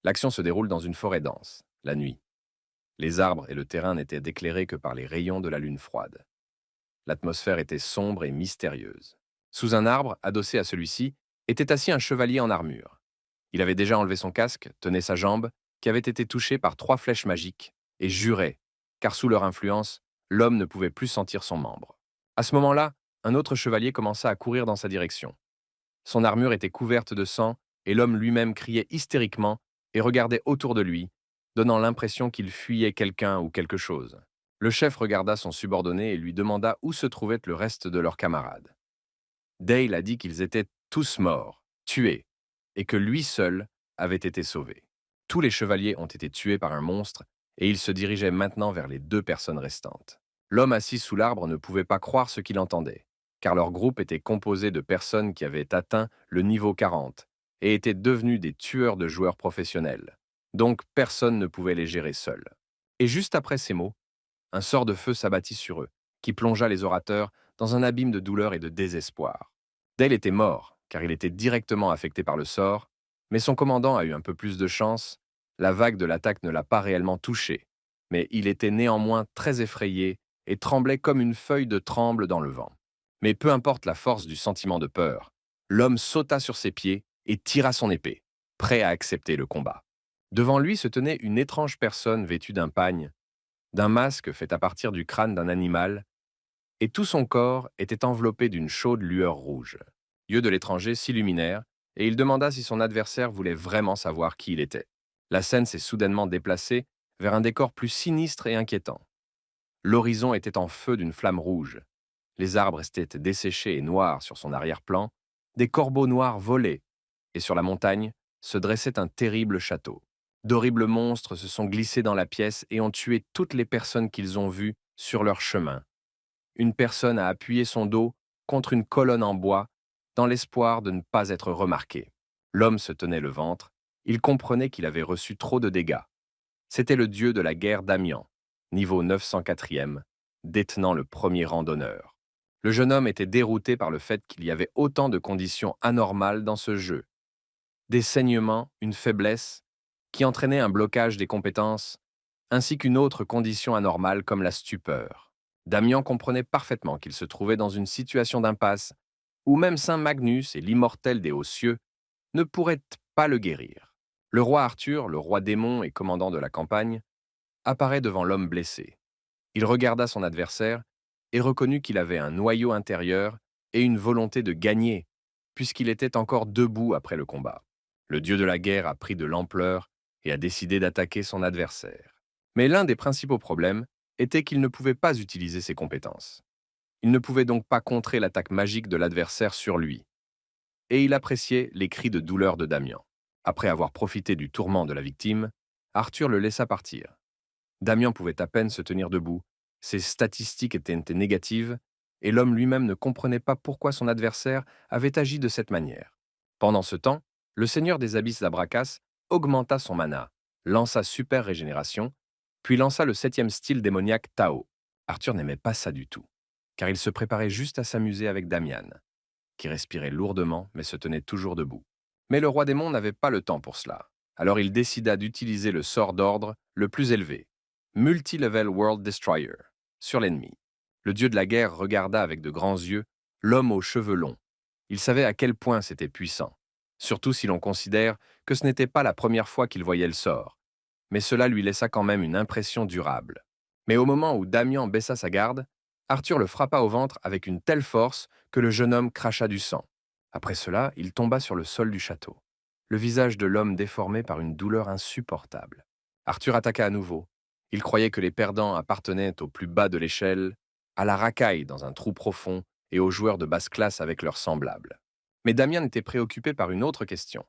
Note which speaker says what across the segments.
Speaker 1: L'action se déroule dans une forêt dense, la nuit. Les arbres et le terrain n'étaient éclairés que par les rayons de la lune froide. L'atmosphère était sombre et mystérieuse. Sous un arbre, adossé à celui-ci, était assis un chevalier en armure. Il avait déjà enlevé son casque, tenait sa jambe, qui avait été touchée par 3 flèches magiques, et jurait, car sous leur influence, l'homme ne pouvait plus sentir son membre. À ce moment-là, un autre chevalier commença à courir dans sa direction. Son armure était couverte de sang, et l'homme lui-même criait hystériquement et regardait autour de lui, donnant l'impression qu'il fuyait quelqu'un ou quelque chose. Le chef regarda son subordonné et lui demanda où se trouvait le reste de leurs camarades. Dale a dit qu'ils étaient tous morts, tués, et que lui seul avait été sauvé. Tous les chevaliers ont été tués par un monstre, et il se dirigeait maintenant vers les 2 personnes restantes. L'homme assis sous l'arbre ne pouvait pas croire ce qu'il entendait, car leur groupe était composé de personnes qui avaient atteint le niveau 40 et étaient devenus des tueurs de joueurs professionnels. Donc personne ne pouvait les gérer seul. Et juste après ces mots, un sort de feu s'abattit sur eux, qui plongea les orateurs dans un abîme de douleur et de désespoir. Dale était mort, car il était directement affecté par le sort, mais son commandant a eu un peu plus de chance. La vague de l'attaque ne l'a pas réellement touché, mais il était néanmoins très effrayé et tremblait comme une feuille de tremble dans le vent. Mais peu importe la force du sentiment de peur, l'homme sauta sur ses pieds et tira son épée, prêt à accepter le combat. Devant lui se tenait une étrange personne vêtue d'un pagne, d'un masque fait à partir du crâne d'un animal, et tout son corps était enveloppé d'une chaude lueur rouge. Les yeux de l'étranger s'illuminèrent, et il demanda si son adversaire voulait vraiment savoir qui il était. La scène s'est soudainement déplacée vers un décor plus sinistre et inquiétant. L'horizon était en feu d'une flamme rouge. Les arbres étaient desséchés et noirs sur son arrière-plan, des corbeaux noirs volaient, et sur la montagne se dressait un terrible château. D'horribles monstres se sont glissés dans la pièce et ont tué toutes les personnes qu'ils ont vues sur leur chemin. Une personne a appuyé son dos contre une colonne en bois dans l'espoir de ne pas être remarqué. L'homme se tenait le ventre, il comprenait qu'il avait reçu trop de dégâts. C'était le dieu de la guerre Damian, niveau 904e, détenant le premier rang d'honneur. Le jeune homme était dérouté par le fait qu'il y avait autant de conditions anormales dans ce jeu. Des saignements, une faiblesse, qui entraînait un blocage des compétences, ainsi qu'une autre condition anormale comme la stupeur. Damian comprenait parfaitement qu'il se trouvait dans une situation d'impasse où même Saint Magnus et l'immortel des hauts cieux ne pourraient pas le guérir. Le roi Arthur, le roi démon et commandant de la campagne, apparaît devant l'homme blessé. Il regarda son adversaire et reconnut qu'il avait un noyau intérieur et une volonté de gagner, puisqu'il était encore debout après le combat. Le dieu de la guerre a pris de l'ampleur et a décidé d'attaquer son adversaire. Mais l'un des principaux problèmes était qu'il ne pouvait pas utiliser ses compétences. Il ne pouvait donc pas contrer l'attaque magique de l'adversaire sur lui. Et il appréciait les cris de douleur de Damian. Après avoir profité du tourment de la victime, Arthur le laissa partir. Damian pouvait à peine se tenir debout, ses statistiques étaient négatives, et l'homme lui-même ne comprenait pas pourquoi son adversaire avait agi de cette manière. Pendant ce temps, le seigneur des abysses d'Abrakas augmenta son mana, lança Super Régénération, puis lança le 7e style démoniaque Tao. Arthur n'aimait pas ça du tout, car il se préparait juste à s'amuser avec Damian, qui respirait lourdement mais se tenait toujours debout. Mais le roi démon n'avait pas le temps pour cela, alors il décida d'utiliser le sort d'ordre le plus élevé, Multi-Level World Destroyer, sur l'ennemi. Le dieu de la guerre regarda avec de grands yeux l'homme aux cheveux longs. Il savait à quel point c'était puissant, surtout si l'on considère que ce n'était pas la première fois qu'il voyait le sort, mais cela lui laissa quand même une impression durable. Mais au moment où Damian baissa sa garde, Arthur le frappa au ventre avec une telle force que le jeune homme cracha du sang. Après cela, il tomba sur le sol du château, le visage de l'homme déformé par une douleur insupportable. Arthur attaqua à nouveau. Il croyait que les perdants appartenaient au plus bas de l'échelle, à la racaille dans un trou profond et aux joueurs de basse classe avec leurs semblables. Mais Damien était préoccupé par une autre question.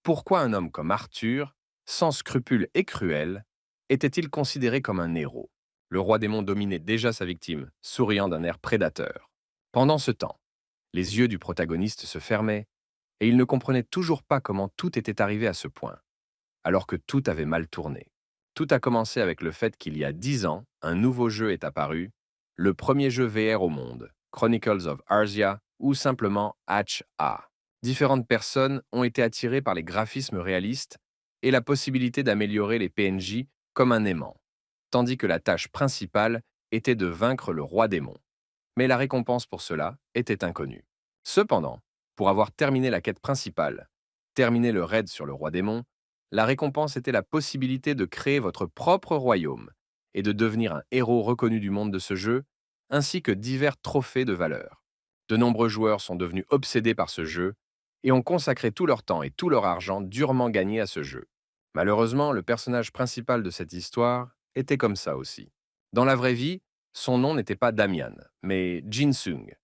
Speaker 1: Pourquoi un homme comme Arthur, sans scrupules et cruel, était-il considéré comme un héros? Le roi démon dominait déjà sa victime, souriant d'un air prédateur. Pendant ce temps, les yeux du protagoniste se fermaient, et il ne comprenait toujours pas comment tout était arrivé à ce point, alors que tout avait mal tourné. Tout a commencé avec le fait qu'il y a 10 ans, un nouveau jeu est apparu, le premier jeu VR au monde, Chronicles of Arzia, ou simplement Hatch A. Différentes personnes ont été attirées par les graphismes réalistes et la possibilité d'améliorer les PNJ comme un aimant, tandis que la tâche principale était de vaincre le roi démon. Mais la récompense pour cela était inconnue. Cependant, pour avoir terminé la quête principale, terminé le raid sur le roi démon, la récompense était la possibilité de créer votre propre royaume et de devenir un héros reconnu du monde de ce jeu, ainsi que divers trophées de valeur. De nombreux joueurs sont devenus obsédés par ce jeu et ont consacré tout leur temps et tout leur argent durement gagné à ce jeu. Malheureusement, le personnage principal de cette histoire était comme ça aussi. Dans la vraie vie, son nom n'était pas Damian, mais Jin Sung.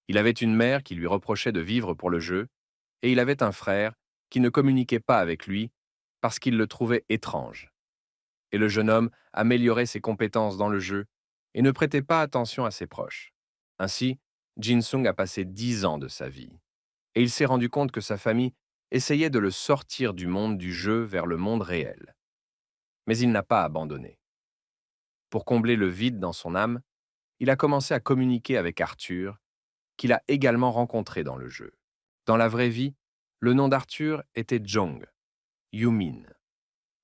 Speaker 1: Il avait une mère qui lui reprochait de vivre pour le jeu, et il avait un frère qui ne communiquait pas avec lui parce qu'il le trouvait étrange. Et le jeune homme améliorait ses compétences dans le jeu et ne prêtait pas attention à ses proches. Ainsi, Jin Sung a passé 10 ans de sa vie. Et il s'est rendu compte que sa famille essayait de le sortir du monde du jeu vers le monde réel. Mais il n'a pas abandonné. Pour combler le vide dans son âme, il a commencé à communiquer avec Arthur, qu'il a également rencontré dans le jeu. Dans la vraie vie, le nom d'Arthur était Jong, Yumin.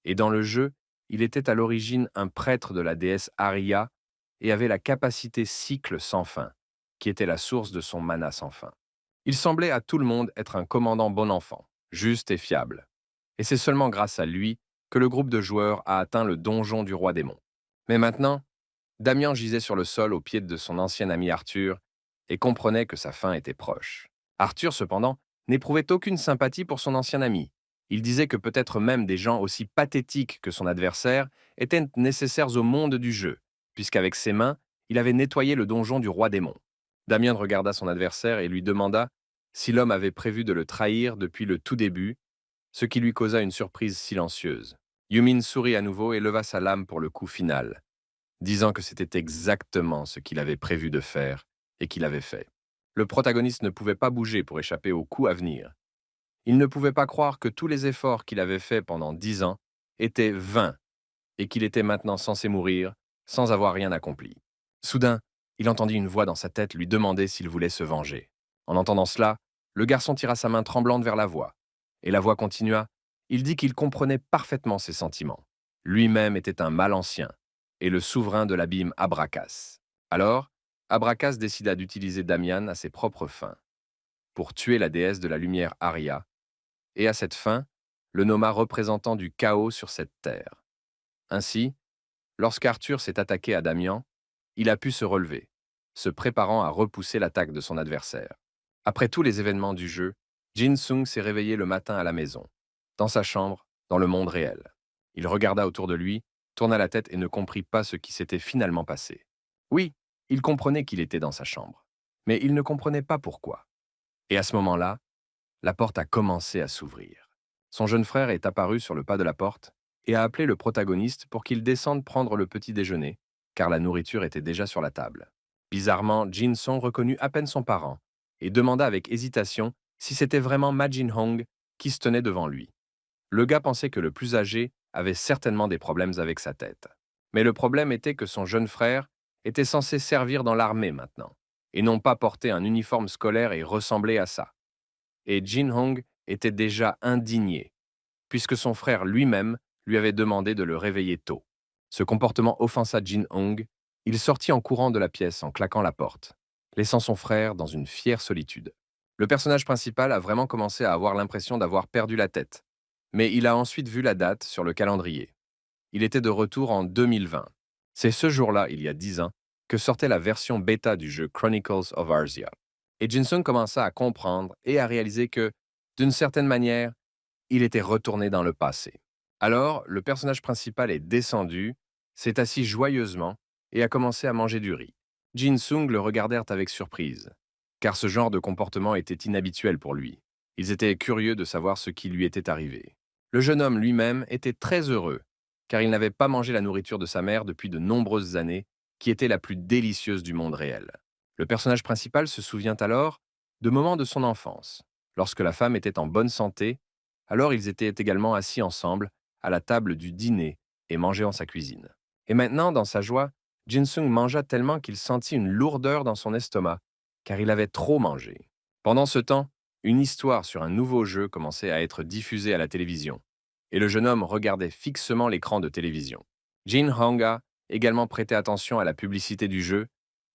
Speaker 1: Et dans le jeu, il était à l'origine un prêtre de la déesse Arya et avait la capacité cycle sans fin, qui était la source de son mana sans fin. Il semblait à tout le monde être un commandant bon enfant, juste et fiable. Et c'est seulement grâce à lui que le groupe de joueurs a atteint le donjon du roi démon. Mais maintenant, Damien gisait sur le sol au pied de son ancien ami Arthur et comprenait que sa fin était proche. Arthur, cependant, n'éprouvait aucune sympathie pour son ancien ami. Il disait que peut-être même des gens aussi pathétiques que son adversaire étaient nécessaires au monde du jeu, puisqu'avec ses mains, il avait nettoyé le donjon du roi démon. Damien regarda son adversaire et lui demanda si l'homme avait prévu de le trahir depuis le tout début, ce qui lui causa une surprise silencieuse. Yumin sourit à nouveau et leva sa lame pour le coup final, disant que c'était exactement ce qu'il avait prévu de faire et qu'il avait fait. Le protagoniste ne pouvait pas bouger pour échapper au coup à venir. Il ne pouvait pas croire que tous les efforts qu'il avait faits pendant 10 ans étaient vains et qu'il était maintenant censé mourir sans avoir rien accompli. Soudain, il entendit une voix dans sa tête lui demander s'il voulait se venger. En entendant cela, le garçon tira sa main tremblante vers la voix. Et la voix continua. Il dit qu'il comprenait parfaitement ses sentiments. Lui-même était un mal ancien et le souverain de l'abîme Abrakas. Alors, Abrakas décida d'utiliser Damian à ses propres fins, pour tuer la déesse de la lumière Aria, et à cette fin, le nomma représentant du chaos sur cette terre. Ainsi, lorsqu'Arthur s'est attaqué à Damian, il a pu se relever, se préparant à repousser l'attaque de son adversaire. Après tous les événements du jeu, Jin Sung s'est réveillé le matin à la maison, dans sa chambre, dans le monde réel. Il regarda autour de lui, tourna la tête et ne comprit pas ce qui s'était finalement passé. Oui, il comprenait qu'il était dans sa chambre, mais il ne comprenait pas pourquoi. Et à ce moment-là, la porte a commencé à s'ouvrir. Son jeune frère est apparu sur le pas de la porte et a appelé le protagoniste pour qu'il descende prendre le petit déjeuner, car la nourriture était déjà sur la table. Bizarrement, Jin Song reconnut à peine son parent et demanda avec hésitation si c'était vraiment Ma Jin-hong qui se tenait devant lui. Le gars pensait que le plus âgé avait certainement des problèmes avec sa tête. Mais le problème était que son jeune frère était censé servir dans l'armée maintenant, et non pas porter un uniforme scolaire et ressembler à ça. Et Jin Hong était déjà indigné, puisque son frère lui-même lui avait demandé de le réveiller tôt. Ce comportement offensa Jin Hong, il sortit en courant de la pièce en claquant la porte, laissant son frère dans une fière solitude. Le personnage principal a vraiment commencé à avoir l'impression d'avoir perdu la tête, mais il a ensuite vu la date sur le calendrier. Il était de retour en 2020. C'est ce jour-là, il y a 10 ans, que sortait la version bêta du jeu Chronicles of Arzia. Et Jin-sung commença à comprendre et à réaliser que, d'une certaine manière, il était retourné dans le passé. Alors, le personnage principal est descendu, s'est assis joyeusement et a commencé à manger du riz. Jin-sung le regardèrent avec surprise, car ce genre de comportement était inhabituel pour lui. Ils étaient curieux de savoir ce qui lui était arrivé. Le jeune homme lui-même était très heureux, car il n'avait pas mangé la nourriture de sa mère depuis de nombreuses années, qui était la plus délicieuse du monde réel. Le personnage principal se souvient alors de moments de son enfance, lorsque la femme était en bonne santé, alors ils étaient également assis ensemble à la table du dîner et mangeaient en sa cuisine. Et maintenant, dans sa joie, Jin-sung mangea tellement qu'il sentit une lourdeur dans son estomac, car il avait trop mangé. Pendant ce temps, une histoire sur un nouveau jeu commençait à être diffusée à la télévision, et le jeune homme regardait fixement l'écran de télévision. Jin Honga également prêtait attention à la publicité du jeu,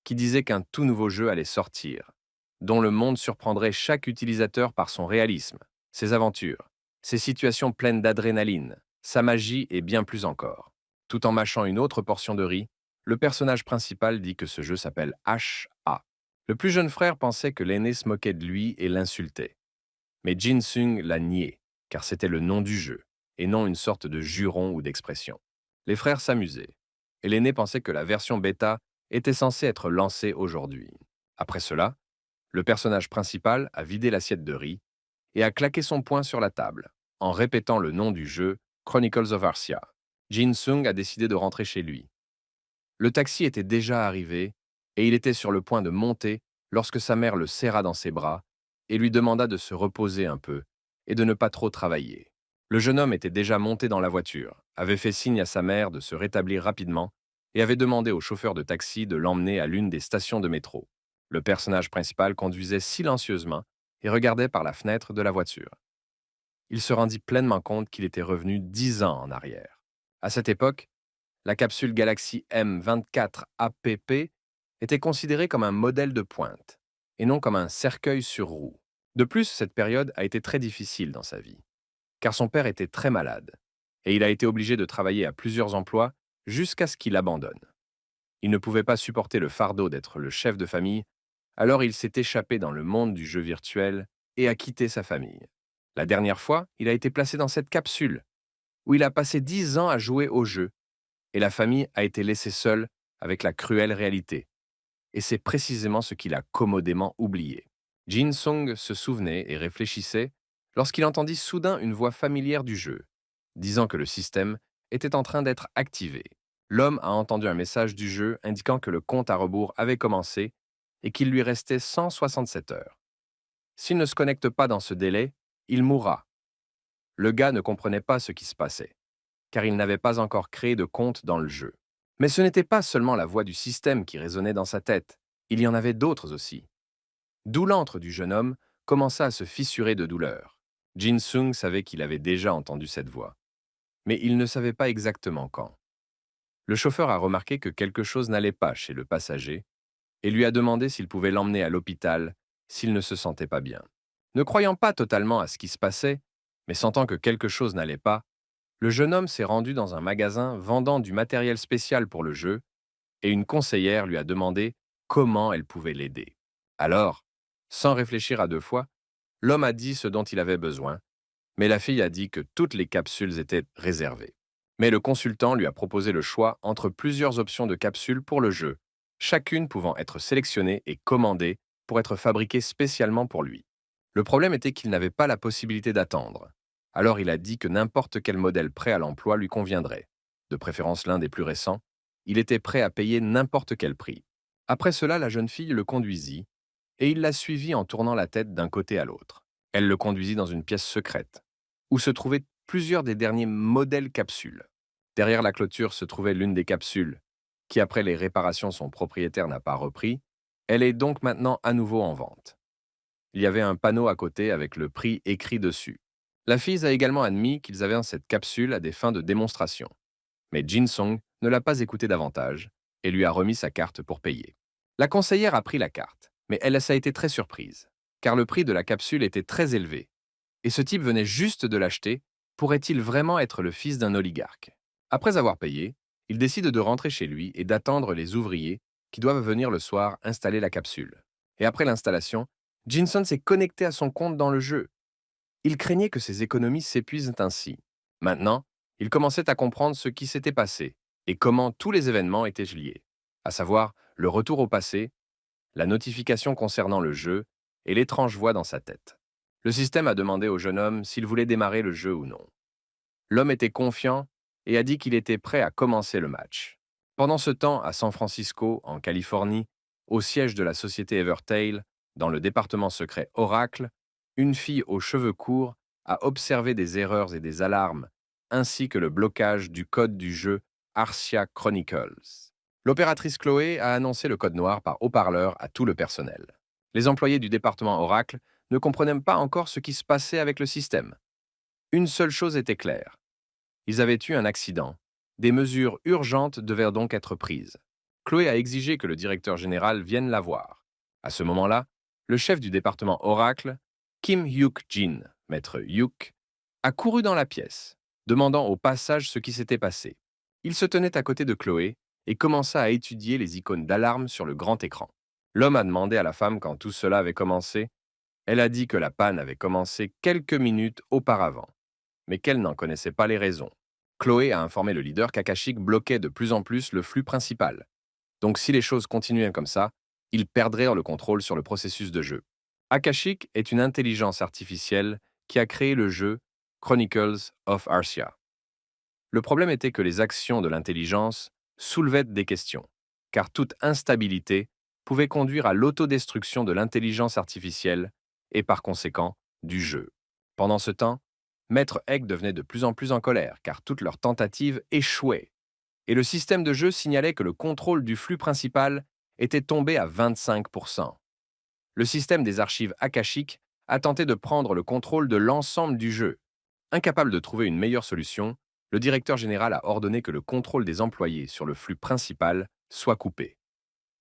Speaker 1: qui disait qu'un tout nouveau jeu allait sortir, dont le monde surprendrait chaque utilisateur par son réalisme, ses aventures, ses situations pleines d'adrénaline, sa magie et bien plus encore. Tout en mâchant une autre portion de riz, le personnage principal dit que ce jeu s'appelle H.A. Le plus jeune frère pensait que l'aîné se moquait de lui et l'insultait. Mais Jin Sung l'a nié, car c'était le nom du jeu, et non une sorte de juron ou d'expression. Les frères s'amusaient, et l'aîné pensait que la version bêta était censée être lancée aujourd'hui. Après cela, le personnage principal a vidé l'assiette de riz et a claqué son poing sur la table, en répétant le nom du jeu Chronicles of Arcia. Jin Sung a décidé de rentrer chez lui. Le taxi était déjà arrivé, et il était sur le point de monter lorsque sa mère le serra dans ses bras et lui demanda de se reposer un peu et de ne pas trop travailler. Le jeune homme était déjà monté dans la voiture, avait fait signe à sa mère de se rétablir rapidement et avait demandé au chauffeur de taxi de l'emmener à l'une des stations de métro. Le personnage principal conduisait silencieusement et regardait par la fenêtre de la voiture. Il se rendit pleinement compte qu'il était revenu 10 ans en arrière. À cette époque, la capsule Galaxy M24 APP était considérée comme un modèle de pointe, et non comme un cercueil sur roue. De plus, cette période a été très difficile dans sa vie, car son père était très malade, et il a été obligé de travailler à plusieurs emplois jusqu'à ce qu'il abandonne. Il ne pouvait pas supporter le fardeau d'être le chef de famille, alors il s'est échappé dans le monde du jeu virtuel et a quitté sa famille. La dernière fois, il a été placé dans cette capsule, où il a passé 10 ans à jouer au jeu, et la famille a été laissée seule avec la cruelle réalité. Et c'est précisément ce qu'il a commodément oublié. Jin Sung se souvenait et réfléchissait lorsqu'il entendit soudain une voix familière du jeu, disant que le système était en train d'être activé. L'homme a entendu un message du jeu indiquant que le compte à rebours avait commencé et qu'il lui restait 167 heures. S'il ne se connecte pas dans ce délai, il mourra. Le gars ne comprenait pas ce qui se passait, car il n'avait pas encore créé de compte dans le jeu. Mais ce n'était pas seulement la voix du système qui résonnait dans sa tête, il y en avait d'autres aussi. D'où l'antre du jeune homme commença à se fissurer de douleur. Jin Sung savait qu'il avait déjà entendu cette voix, mais il ne savait pas exactement quand. Le chauffeur a remarqué que quelque chose n'allait pas chez le passager et lui a demandé s'il pouvait l'emmener à l'hôpital s'il ne se sentait pas bien. Ne croyant pas totalement à ce qui se passait, mais sentant que quelque chose n'allait pas, le jeune homme s'est rendu dans un magasin vendant du matériel spécial pour le jeu et une conseillère lui a demandé comment elle pouvait l'aider. Alors, sans réfléchir à deux fois, l'homme a dit ce dont il avait besoin, mais la fille a dit que toutes les capsules étaient réservées. Mais le consultant lui a proposé le choix entre plusieurs options de capsules pour le jeu, chacune pouvant être sélectionnée et commandée pour être fabriquée spécialement pour lui. Le problème était qu'il n'avait pas la possibilité d'attendre. Alors il a dit que n'importe quel modèle prêt à l'emploi lui conviendrait, de préférence l'un des plus récents. Il était prêt à payer n'importe quel prix. Après cela, la jeune fille le conduisit, et il la suivit en tournant la tête d'un côté à l'autre. Elle le conduisit dans une pièce secrète, où se trouvaient plusieurs des derniers modèles capsules. Derrière la clôture se trouvait l'une des capsules, qui après les réparations son propriétaire n'a pas repris. Elle est donc maintenant à nouveau en vente. Il y avait un panneau à côté avec le prix écrit dessus. La fille a également admis qu'ils avaient cette capsule à des fins de démonstration. Mais Jin Sung ne l'a pas écouté davantage et lui a remis sa carte pour payer. La conseillère a pris la carte, mais elle a été très surprise, car le prix de la capsule était très élevé. Et ce type venait juste de l'acheter, pourrait-il vraiment être le fils d'un oligarque? Après avoir payé, il décide de rentrer chez lui et d'attendre les ouvriers qui doivent venir le soir installer la capsule. Et après l'installation, Jinson s'est connecté à son compte dans le jeu. Il craignait que ses économies s'épuisent ainsi. Maintenant, il commençait à comprendre ce qui s'était passé et comment tous les événements étaient liés, à savoir le retour au passé, la notification concernant le jeu et l'étrange voix dans sa tête. Le système a demandé au jeune homme s'il voulait démarrer le jeu ou non. L'homme était confiant et a dit qu'il était prêt à commencer le match. Pendant ce temps, à San Francisco, en Californie, au siège de la société Evertail, dans le département secret Oracle, une fille aux cheveux courts a observé des erreurs et des alarmes, ainsi que le blocage du code du jeu Arcia Chronicles. L'opératrice Chloé a annoncé le code noir par haut-parleur à tout le personnel. Les employés du département Oracle ne comprenaient pas encore ce qui se passait avec le système. Une seule chose était claire, Ils avaient eu un accident. Des mesures urgentes devaient donc être prises. Chloé a exigé que le directeur général vienne la voir. À ce moment-là, le chef du département Oracle, Kim Hyuk-jin, maître Hyuk, a couru dans la pièce, demandant au passage ce qui s'était passé. Il se tenait à côté de Chloé et commença à étudier les icônes d'alarme sur le grand écran. L'homme a demandé à la femme quand tout cela avait commencé. Elle a dit que la panne avait commencé quelques minutes auparavant, mais qu'elle n'en connaissait pas les raisons. Chloé a informé le leader qu'Akashic bloquait de plus en plus le flux principal. Donc si les choses continuaient comme ça, ils perdraient le contrôle sur le processus de jeu. Akashic est une intelligence artificielle qui a créé le jeu Chronicles of Arcia. Le problème était que les actions de l'intelligence soulevaient des questions, car toute instabilité pouvait conduire à l'autodestruction de l'intelligence artificielle et par conséquent du jeu. Pendant ce temps, Maître Egg devenait de plus en plus en colère, car toutes leurs tentatives échouaient, et le système de jeu signalait que le contrôle du flux principal était tombé à 25%. Le système des archives akashiques a tenté de prendre le contrôle de l'ensemble du jeu. Incapable de trouver une meilleure solution, le directeur général a ordonné que le contrôle des employés sur le flux principal soit coupé.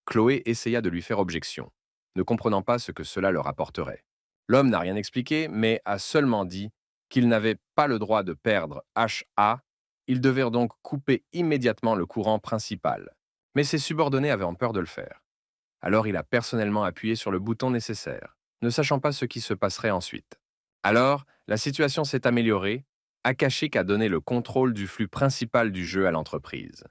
Speaker 1: Chloé essaya de lui faire objection, ne comprenant pas ce que cela leur apporterait. L'homme n'a rien expliqué, mais a seulement dit qu'il n'avait pas le droit de perdre HA, ils devaient donc couper immédiatement le courant principal. Mais ses subordonnés avaient peur de le faire. Alors il a personnellement appuyé sur le bouton nécessaire, ne sachant pas ce qui se passerait ensuite. Alors, la situation s'est améliorée. Akashic a donné le contrôle du flux principal du jeu à l'entreprise.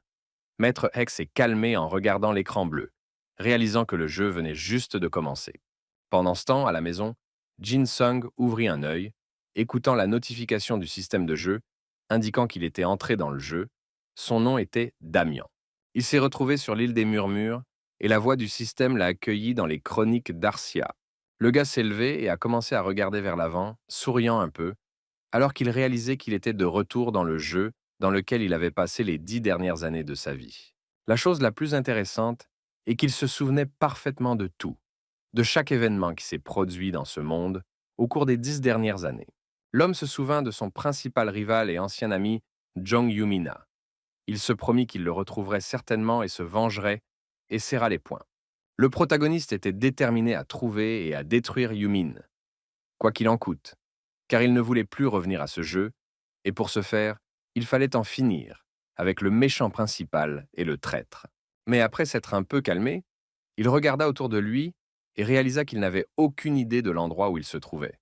Speaker 1: Maître X s'est calmé en regardant l'écran bleu, réalisant que le jeu venait juste de commencer. Pendant ce temps, à la maison, Jin Sung ouvrit un œil, écoutant la notification du système de jeu, indiquant qu'il était entré dans le jeu. Son nom était Damian. Il s'est retrouvé sur l'île des Murmures, et la voix du système l'a accueilli dans les chroniques d'Arcia. Le gars s'est levé et a commencé à regarder vers l'avant, souriant un peu, alors qu'il réalisait qu'il était de retour dans le jeu dans lequel il avait passé les 10 dernières années de sa vie. La chose la plus intéressante est qu'il se souvenait parfaitement de tout, de chaque événement qui s'est produit dans ce monde au cours des 10 dernières années. L'homme se souvint de son principal rival et ancien ami, Jong Yumina. Il se promit qu'il le retrouverait certainement et se vengerait, et serra les poings. Le protagoniste était déterminé à trouver et à détruire Yumin, quoi qu'il en coûte, car il ne voulait plus revenir à ce jeu, et pour ce faire, il fallait en finir avec le méchant principal et le traître. Mais après s'être un peu calmé, il regarda autour de lui et réalisa qu'il n'avait aucune idée de l'endroit où il se trouvait,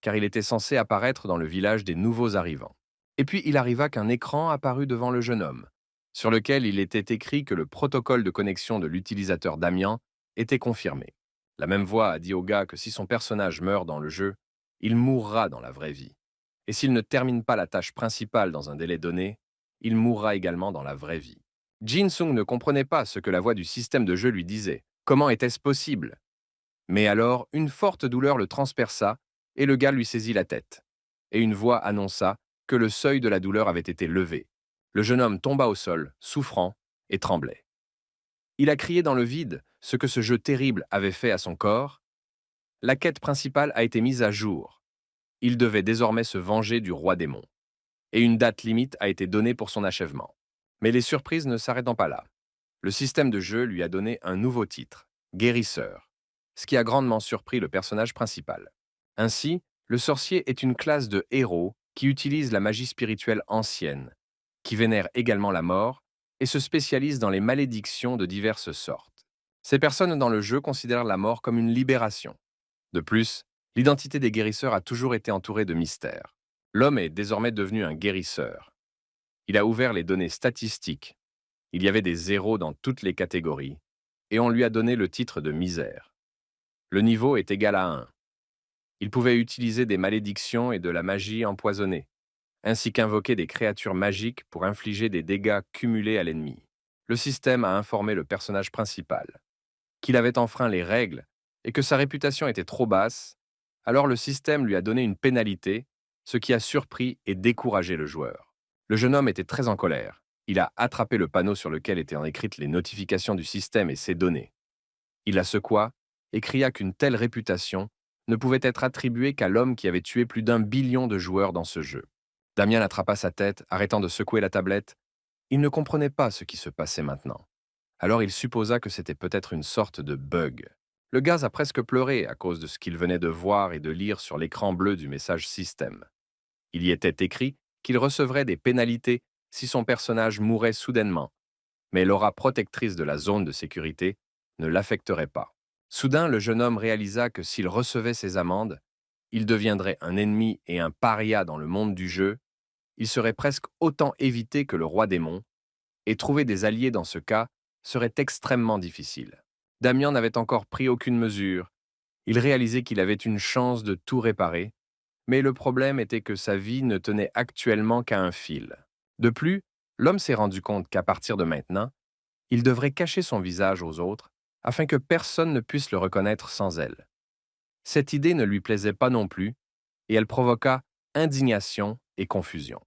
Speaker 1: car il était censé apparaître dans le village des nouveaux arrivants. Et puis il arriva qu'un écran apparut devant le jeune homme, sur lequel il était écrit que le protocole de connexion de l'utilisateur Damian était confirmé. La même voix a dit au gars que si son personnage meurt dans le jeu, il mourra dans la vraie vie. Et s'il ne termine pas la tâche principale dans un délai donné, il mourra également dans la vraie vie. Jin Sung ne comprenait pas ce que la voix du système de jeu lui disait. Comment était-ce possible? Mais alors, une forte douleur le transperça et le gars lui saisit la tête. Et une voix annonça que le seuil de la douleur avait été levé. Le jeune homme tomba au sol, souffrant et tremblait. Il a crié dans le vide ce que ce jeu terrible avait fait à son corps. La quête principale a été mise à jour. Il devait désormais se venger du roi démon. Et une date limite a été donnée pour son achèvement. Mais les surprises ne s'arrêtant pas là. Le système de jeu lui a donné un nouveau titre, Guérisseur, ce qui a grandement surpris le personnage principal. Ainsi, le sorcier est une classe de héros qui utilise la magie spirituelle ancienne, qui vénère également la mort et se spécialise dans les malédictions de diverses sortes. Ces personnes dans le jeu considèrent la mort comme une libération. De plus, l'identité des guérisseurs a toujours été entourée de mystères. L'homme est désormais devenu un guérisseur. Il a ouvert les données statistiques. Il y avait des zéros dans toutes les catégories, et on lui a donné le titre de misère. Le niveau est égal à 1. Il pouvait utiliser des malédictions et de la magie empoisonnée, ainsi qu'invoquer des créatures magiques pour infliger des dégâts cumulés à l'ennemi. Le système a informé le personnage principal qu'il avait enfreint les règles et que sa réputation était trop basse, alors le système lui a donné une pénalité, ce qui a surpris et découragé le joueur. Le jeune homme était très en colère. Il a attrapé le panneau sur lequel étaient écrites les notifications du système et ses données. Il la secoua et cria qu'une telle réputation ne pouvait être attribuée qu'à l'homme qui avait tué plus d'1 billion de joueurs dans ce jeu. Damien attrapa sa tête, arrêtant de secouer la tablette. Il ne comprenait pas ce qui se passait maintenant. Alors il supposa que c'était peut-être une sorte de bug. Le gaz a presque pleuré à cause de ce qu'il venait de voir et de lire sur l'écran bleu du message système. Il y était écrit qu'il recevrait des pénalités si son personnage mourait soudainement, mais l'aura protectrice de la zone de sécurité ne l'affecterait pas. Soudain, le jeune homme réalisa que s'il recevait ces amendes, il deviendrait un ennemi et un paria dans le monde du jeu. Il serait presque autant évité que le roi démon, et trouver des alliés dans ce cas serait extrêmement difficile. Damien n'avait encore pris aucune mesure. Il réalisait qu'il avait une chance de tout réparer, mais le problème était que sa vie ne tenait actuellement qu'à un fil. De plus, l'homme s'est rendu compte qu'à partir de maintenant, il devrait cacher son visage aux autres afin que personne ne puisse le reconnaître sans elle. Cette idée ne lui plaisait pas non plus, et elle provoqua indignation et confusion.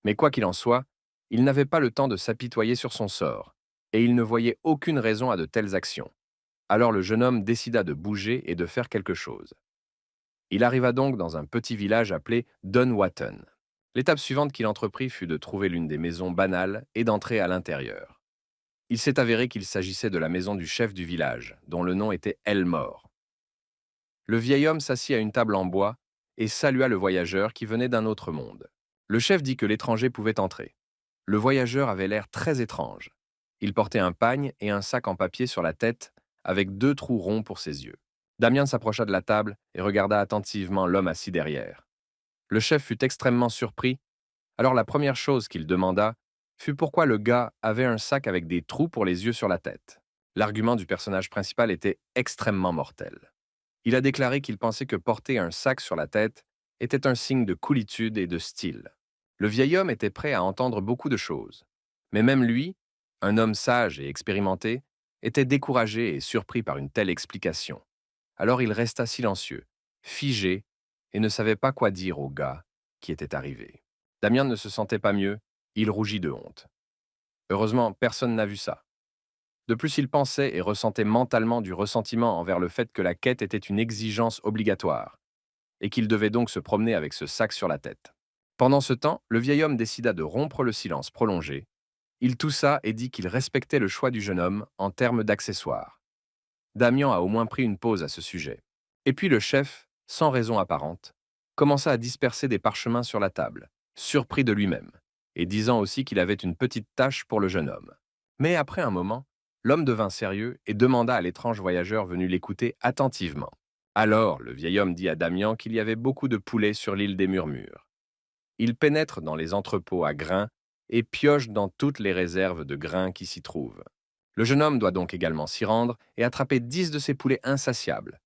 Speaker 1: Mais quoi qu'il en soit, il n'avait pas le temps de s'apitoyer sur son sort, et il ne voyait aucune raison à de telles actions. Alors le jeune homme décida de bouger et de faire quelque chose. Il arriva donc dans un petit village appelé Dunwatton. L'étape suivante qu'il entreprit fut de trouver l'une des maisons banales et d'entrer à l'intérieur. Il s'est avéré qu'il s'agissait de la maison du chef du village, dont le nom était Elmore. Le vieil homme s'assit à une table en bois et salua le voyageur qui venait d'un autre monde. Le chef dit que l'étranger pouvait entrer. Le voyageur avait l'air très étrange. Il portait un pagne et un sac en papier sur la tête, avec 2 trous ronds pour ses yeux. Damien s'approcha de la table et regarda attentivement l'homme assis derrière. Le chef fut extrêmement surpris, alors la première chose qu'il demanda fut pourquoi le gars avait un sac avec des trous pour les yeux sur la tête. L'argument du personnage principal était extrêmement mortel. Il a déclaré qu'il pensait que porter un sac sur la tête était un signe de coolitude et de style. Le vieil homme était prêt à entendre beaucoup de choses. Mais même lui, un homme sage et expérimenté, était découragé et surpris par une telle explication. Alors il resta silencieux, figé, et ne savait pas quoi dire au gars qui était arrivé. Damien ne se sentait pas mieux, il rougit de honte. Heureusement, personne n'a vu ça. De plus, il pensait et ressentait mentalement du ressentiment envers le fait que la quête était une exigence obligatoire, et qu'il devait donc se promener avec ce sac sur la tête. Pendant ce temps, le vieil homme décida de rompre le silence prolongé. Il toussa et dit qu'il respectait le choix du jeune homme en termes d'accessoires. Damien a au moins pris une pause à ce sujet. Et puis le chef, sans raison apparente, commença à disperser des parchemins sur la table, surpris de lui-même, et disant aussi qu'il avait une petite tâche pour le jeune homme. Mais après un moment, l'homme devint sérieux et demanda à l'étrange voyageur venu l'écouter attentivement. Alors le vieil homme dit à Damien qu'il y avait beaucoup de poulets sur l'île des Murmures. Il pénètre dans les entrepôts à grains et pioche dans toutes les réserves de grains qui s'y trouvent. Le jeune homme doit donc également s'y rendre et attraper 10 de ces poulets insatiables,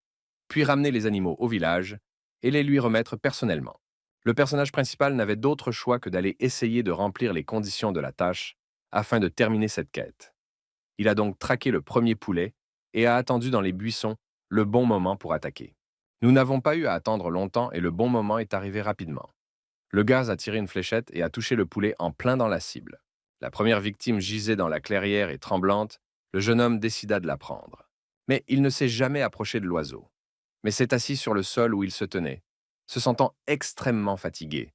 Speaker 1: puis ramener les animaux au village et les lui remettre personnellement. Le personnage principal n'avait d'autre choix que d'aller essayer de remplir les conditions de la tâche afin de terminer cette quête. Il a donc traqué le premier poulet et a attendu dans les buissons le bon moment pour attaquer. Nous n'avons pas eu à attendre longtemps et le bon moment est arrivé rapidement. Le gaz a tiré une fléchette et a touché le poulet en plein dans la cible. La première victime gisait dans la clairière et tremblante, le jeune homme décida de la prendre. Mais il ne s'est jamais approché de l'oiseau, mais s'est assis sur le sol où il se tenait, se sentant extrêmement fatigué,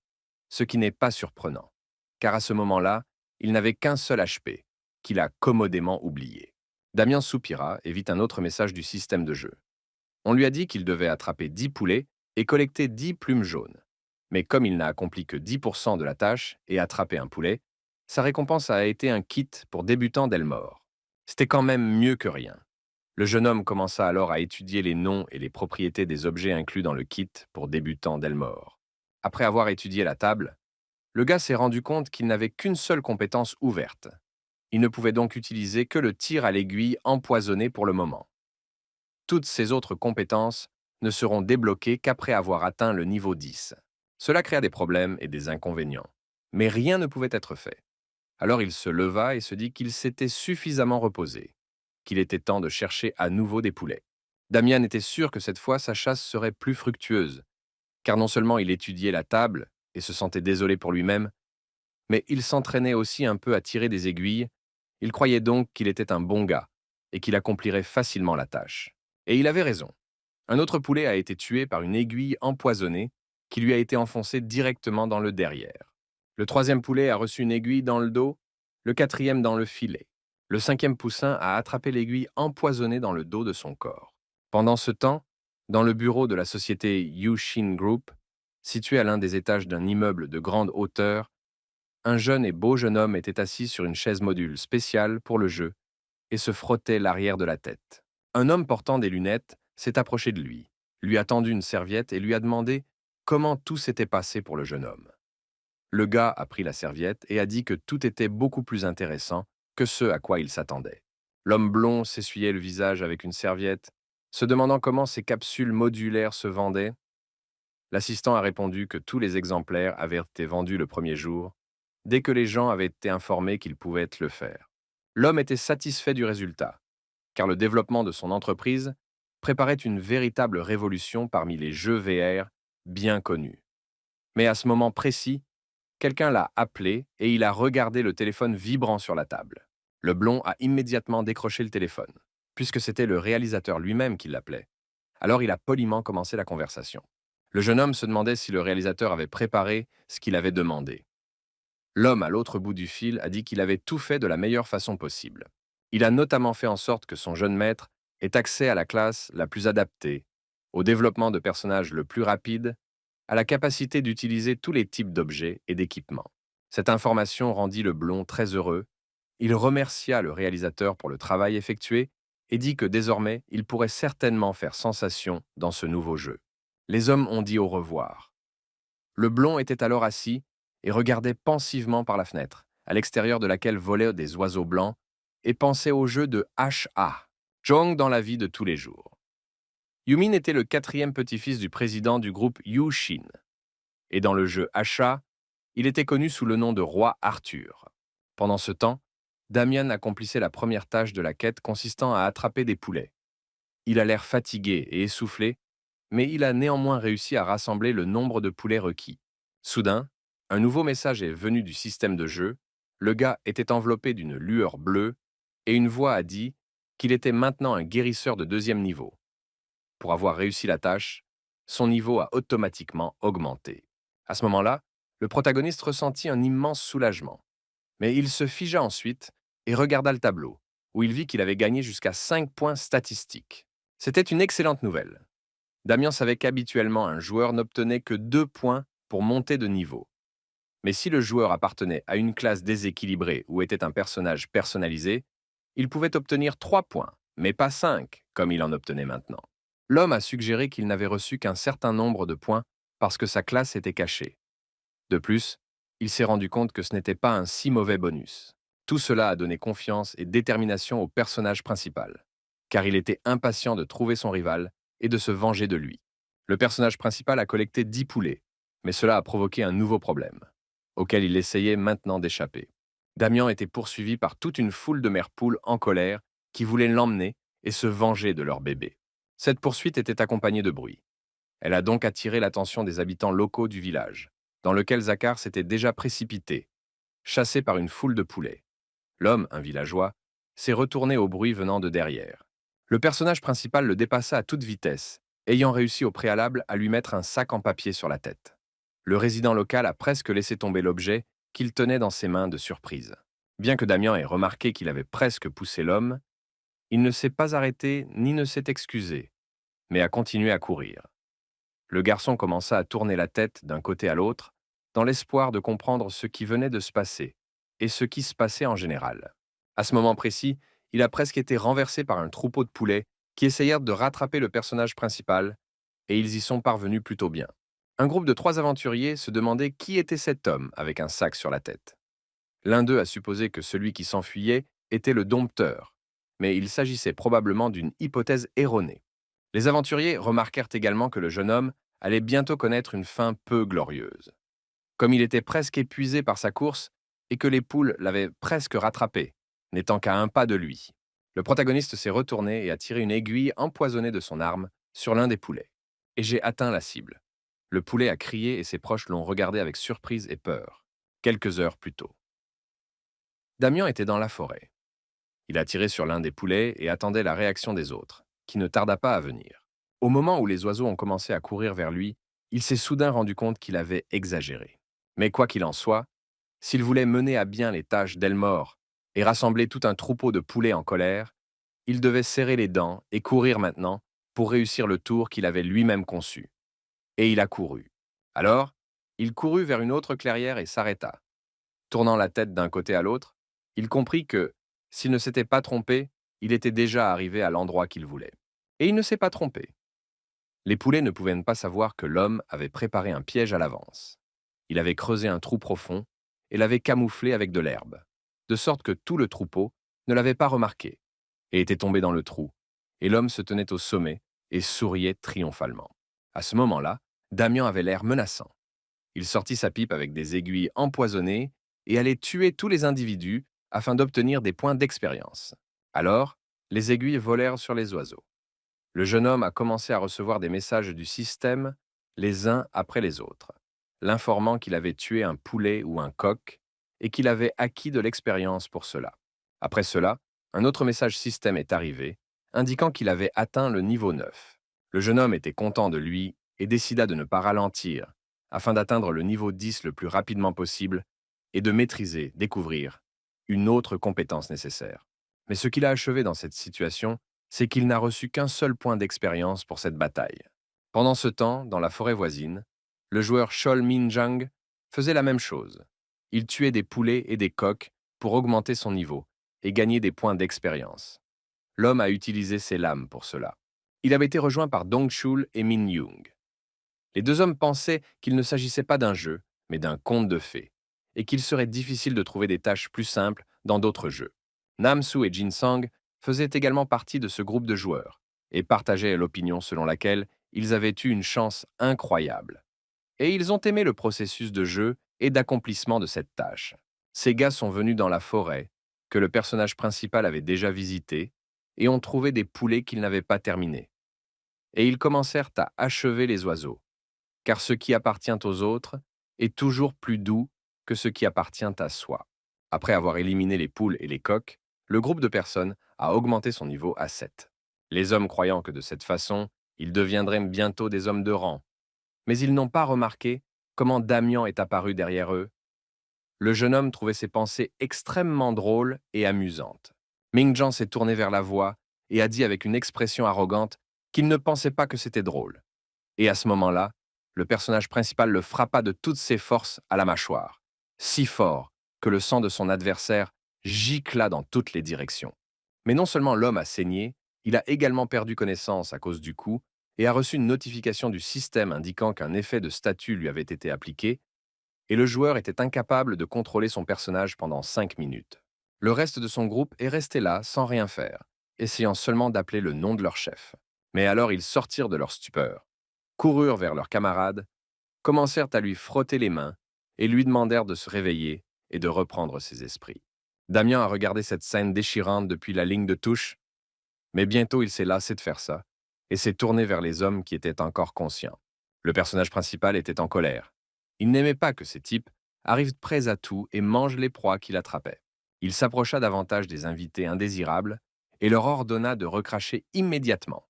Speaker 1: ce qui n'est pas surprenant, car à ce moment-là, il n'avait qu'un seul HP, qu'il a commodément oublié. Damien soupira et vit un autre message du système de jeu. On lui a dit qu'il devait attraper 10 poulets et collecter 10 plumes jaunes. Mais comme il n'a accompli que 10% de la tâche et attrapé un poulet, sa récompense a été un kit pour débutant d'Elmore. C'était quand même mieux que rien. Le jeune homme commença alors à étudier les noms et les propriétés des objets inclus dans le kit pour débutants d'Elmore. Après avoir étudié la table, le gars s'est rendu compte qu'il n'avait qu'une seule compétence ouverte. Il ne pouvait donc utiliser que le tir à l'aiguille empoisonné pour le moment. Toutes ses autres compétences ne seront débloquées qu'après avoir atteint le niveau 10. Cela créa des problèmes et des inconvénients. Mais rien ne pouvait être fait. Alors il se leva et se dit qu'il s'était suffisamment reposé, qu'il était temps de chercher à nouveau des poulets. Damien était sûr que cette fois sa chasse serait plus fructueuse, car non seulement il étudiait la table et se sentait désolé pour lui-même, mais il s'entraînait aussi un peu à tirer des aiguilles. Il croyait donc qu'il était un bon gars et qu'il accomplirait facilement la tâche. Et il avait raison. Un autre poulet a été tué par une aiguille empoisonnée qui lui a été enfoncée directement dans le derrière. Le troisième poulet a reçu une aiguille dans le dos, le quatrième dans le filet. Le cinquième poussin a attrapé l'aiguille empoisonnée dans le dos de son corps. Pendant ce temps, dans le bureau de la société Yushin Group, situé à l'un des étages d'un immeuble de grande hauteur, un jeune et beau jeune homme était assis sur une chaise module spéciale pour le jeu et se frottait l'arrière de la tête. Un homme portant des lunettes s'est approché de lui a tendu une serviette et lui a demandé comment tout s'était passé pour le jeune homme. Le gars a pris la serviette et a dit que tout était beaucoup plus intéressant que ce à quoi il s'attendait. L'homme blond s'essuyait le visage avec une serviette, se demandant comment ces capsules modulaires se vendaient. L'assistant a répondu que tous les exemplaires avaient été vendus le premier jour, dès que les gens avaient été informés qu'ils pouvaient le faire. L'homme était satisfait du résultat, car le développement de son entreprise préparait une véritable révolution parmi les jeux VR bien connus. Mais à ce moment précis, quelqu'un l'a appelé et il a regardé le téléphone vibrant sur la table. Le blond a immédiatement décroché le téléphone, puisque c'était le réalisateur lui-même qui l'appelait. Alors il a poliment commencé la conversation. Le jeune homme se demandait si le réalisateur avait préparé ce qu'il avait demandé. L'homme à l'autre bout du fil a dit qu'il avait tout fait de la meilleure façon possible. Il a notamment fait en sorte que son jeune maître ait accès à la classe la plus adaptée, au développement de personnages le plus rapide, à la capacité d'utiliser tous les types d'objets et d'équipements. Cette information rendit le blond très heureux. Il remercia le réalisateur pour le travail effectué et dit que désormais, il pourrait certainement faire sensation dans ce nouveau jeu. Les hommes ont dit au revoir. Le blond était alors assis et regardait pensivement par la fenêtre, à l'extérieur de laquelle volaient des oiseaux blancs, et pensait au jeu de HA, Jong dans la vie de tous les jours. Yumin était le quatrième petit-fils du président du groupe Yushin, et dans le jeu HA, il était connu sous le nom de roi Arthur. Pendant ce temps, Damian accomplissait la première tâche de la quête consistant à attraper des poulets. Il a l'air fatigué et essoufflé, mais il a néanmoins réussi à rassembler le nombre de poulets requis. Soudain, un nouveau message est venu du système de jeu, le gars était enveloppé d'une lueur bleue, et une voix a dit qu'il était maintenant un guérisseur de 2e niveau. Pour avoir réussi la tâche, son niveau a automatiquement augmenté. À ce moment-là, le protagoniste ressentit un immense soulagement. Mais il se figea ensuite et regarda le tableau, où il vit qu'il avait gagné jusqu'à 5 points statistiques. C'était une excellente nouvelle. Damien savait qu'habituellement un joueur n'obtenait que 2 points pour monter de niveau. Mais si le joueur appartenait à une classe déséquilibrée ou était un personnage personnalisé, il pouvait obtenir 3 points, mais pas 5, comme il en obtenait maintenant. L'homme a suggéré qu'il n'avait reçu qu'un certain nombre de points parce que sa classe était cachée. De plus, il s'est rendu compte que ce n'était pas un si mauvais bonus. Tout cela a donné confiance et détermination au personnage principal, car il était impatient de trouver son rival et de se venger de lui. Le personnage principal a collecté 10 poulets, mais cela a provoqué un nouveau problème, auquel il essayait maintenant d'échapper. Damian était poursuivi par toute une foule de mères poules en colère qui voulaient l'emmener et se venger de leur bébé. Cette poursuite était accompagnée de bruit. Elle a donc attiré l'attention des habitants locaux du village, dans lequel Zakar s'était déjà précipité, chassé par une foule de poulets. L'homme, un villageois, s'est retourné au bruit venant de derrière. Le personnage principal le dépassa à toute vitesse, ayant réussi au préalable à lui mettre un sac en papier sur la tête. Le résident local a presque laissé tomber l'objet qu'il tenait dans ses mains de surprise. Bien que Damian ait remarqué qu'il avait presque poussé l'homme, il ne s'est pas arrêté ni ne s'est excusé, mais a continué à courir. Le garçon commença à tourner la tête d'un côté à l'autre, dans l'espoir de comprendre ce qui venait de se passer, et ce qui se passait en général. À ce moment précis, il a presque été renversé par un troupeau de poulets qui essayèrent de rattraper le personnage principal, et ils y sont parvenus plutôt bien. Un groupe de 3 aventuriers se demandait qui était cet homme avec un sac sur la tête. L'un d'eux a supposé que celui qui s'enfuyait était le dompteur, mais il s'agissait probablement d'une hypothèse erronée. Les aventuriers remarquèrent également que le jeune homme allait bientôt connaître une fin peu glorieuse. Comme il était presque épuisé par sa course et que les poules l'avaient presque rattrapé, n'étant qu'à un pas de lui, le protagoniste s'est retourné et a tiré une aiguille empoisonnée de son arme sur l'un des poulets. Et j'ai atteint la cible. Le poulet a crié et ses proches l'ont regardé avec surprise et peur, quelques heures plus tôt. Damian était dans la forêt. Il a tiré sur l'un des poulets et attendait la réaction des autres, qui ne tarda pas à venir. Au moment où les oiseaux ont commencé à courir vers lui, il s'est soudain rendu compte qu'il avait exagéré. Mais quoi qu'il en soit, S'il voulait mener à bien les tâches d'Elmore et rassembler tout un troupeau de poulets en colère, il devait serrer les dents et courir maintenant pour réussir le tour qu'il avait lui-même conçu. Et il a couru. Alors, il courut vers une autre clairière et s'arrêta. Tournant la tête d'un côté à l'autre, il comprit que, s'il ne s'était pas trompé, il était déjà arrivé à l'endroit qu'il voulait. Et il ne s'est pas trompé. Les poulets ne pouvaient pas savoir que l'homme avait préparé un piège à l'avance. Il avait creusé un trou profond et l'avait camouflé avec de l'herbe, de sorte que tout le troupeau ne l'avait pas remarqué et était tombé dans le trou, et l'homme se tenait au sommet et souriait triomphalement. À ce moment-là, Damian avait l'air menaçant. Il sortit sa pipe avec des aiguilles empoisonnées et allait tuer tous les individus afin d'obtenir des points d'expérience. Alors, les aiguilles volèrent sur les oiseaux. Le jeune homme a commencé à recevoir des messages du système les uns après les autres, l'informant qu'il avait tué un poulet ou un coq et qu'il avait acquis de l'expérience pour cela. Après cela, un autre message système est arrivé, indiquant qu'il avait atteint le niveau 9. Le jeune homme était content de lui et décida de ne pas ralentir, afin d'atteindre le niveau 10 le plus rapidement possible et de maîtriser, découvrir, une autre compétence nécessaire. Mais ce qu'il a achevé dans cette situation, c'est qu'il n'a reçu qu'un seul point d'expérience pour cette bataille. Pendant ce temps, dans la forêt voisine, le joueur Shol Minjang faisait la même chose. Il tuait des poulets et des coqs pour augmenter son niveau et gagner des points d'expérience. L'homme a utilisé ses lames pour cela. Il avait été rejoint par Dong Chul et Min Young. Les deux hommes pensaient qu'il ne s'agissait pas d'un jeu, mais d'un conte de fées, et qu'il serait difficile de trouver des tâches plus simples dans d'autres jeux. Namsu et Jinsang faisaient également partie de ce groupe de joueurs, et partageaient l'opinion selon laquelle ils avaient eu une chance incroyable. Et ils ont aimé le processus de jeu et d'accomplissement de cette tâche. Ces gars sont venus dans la forêt, que le personnage principal avait déjà visitée, et ont trouvé des poulets qu'ils n'avaient pas terminés. Et ils commencèrent à achever les oiseaux, car ce qui appartient aux autres est toujours plus doux que ce qui appartient à soi. Après avoir éliminé les poules et les coqs, le groupe de personnes a augmenté son niveau à 7. Les hommes croyant que de cette façon, ils deviendraient bientôt des hommes de rang. Mais ils n'ont pas remarqué comment Damian est apparu derrière eux. Le jeune homme trouvait ses pensées extrêmement drôles et amusantes. Ming-Jan s'est tourné vers la voix et a dit avec une expression arrogante qu'il ne pensait pas que c'était drôle. Et à ce moment-là, le personnage principal le frappa de toutes ses forces à la mâchoire, si fort que le sang de son adversaire gicla dans toutes les directions. Mais non seulement l'homme a saigné, il a également perdu connaissance à cause du coup et a reçu une notification du système indiquant qu'un effet de statut lui avait été appliqué, et le joueur était incapable de contrôler son personnage pendant 5 minutes. Le reste de son groupe est resté là sans rien faire, essayant seulement d'appeler le nom de leur chef. Mais alors ils sortirent de leur stupeur, coururent vers leurs camarades, commencèrent à lui frotter les mains et lui demandèrent de se réveiller et de reprendre ses esprits. Damien a regardé cette scène déchirante depuis la ligne de touche, mais bientôt il s'est lassé de faire ça et s'est tourné vers les hommes qui étaient encore conscients. Le personnage principal était en colère. Il n'aimait pas que ces types arrivent prêts à tout et mangent les proies qu'il attrapait. Il s'approcha davantage des invités indésirables et leur ordonna de recracher immédiatement,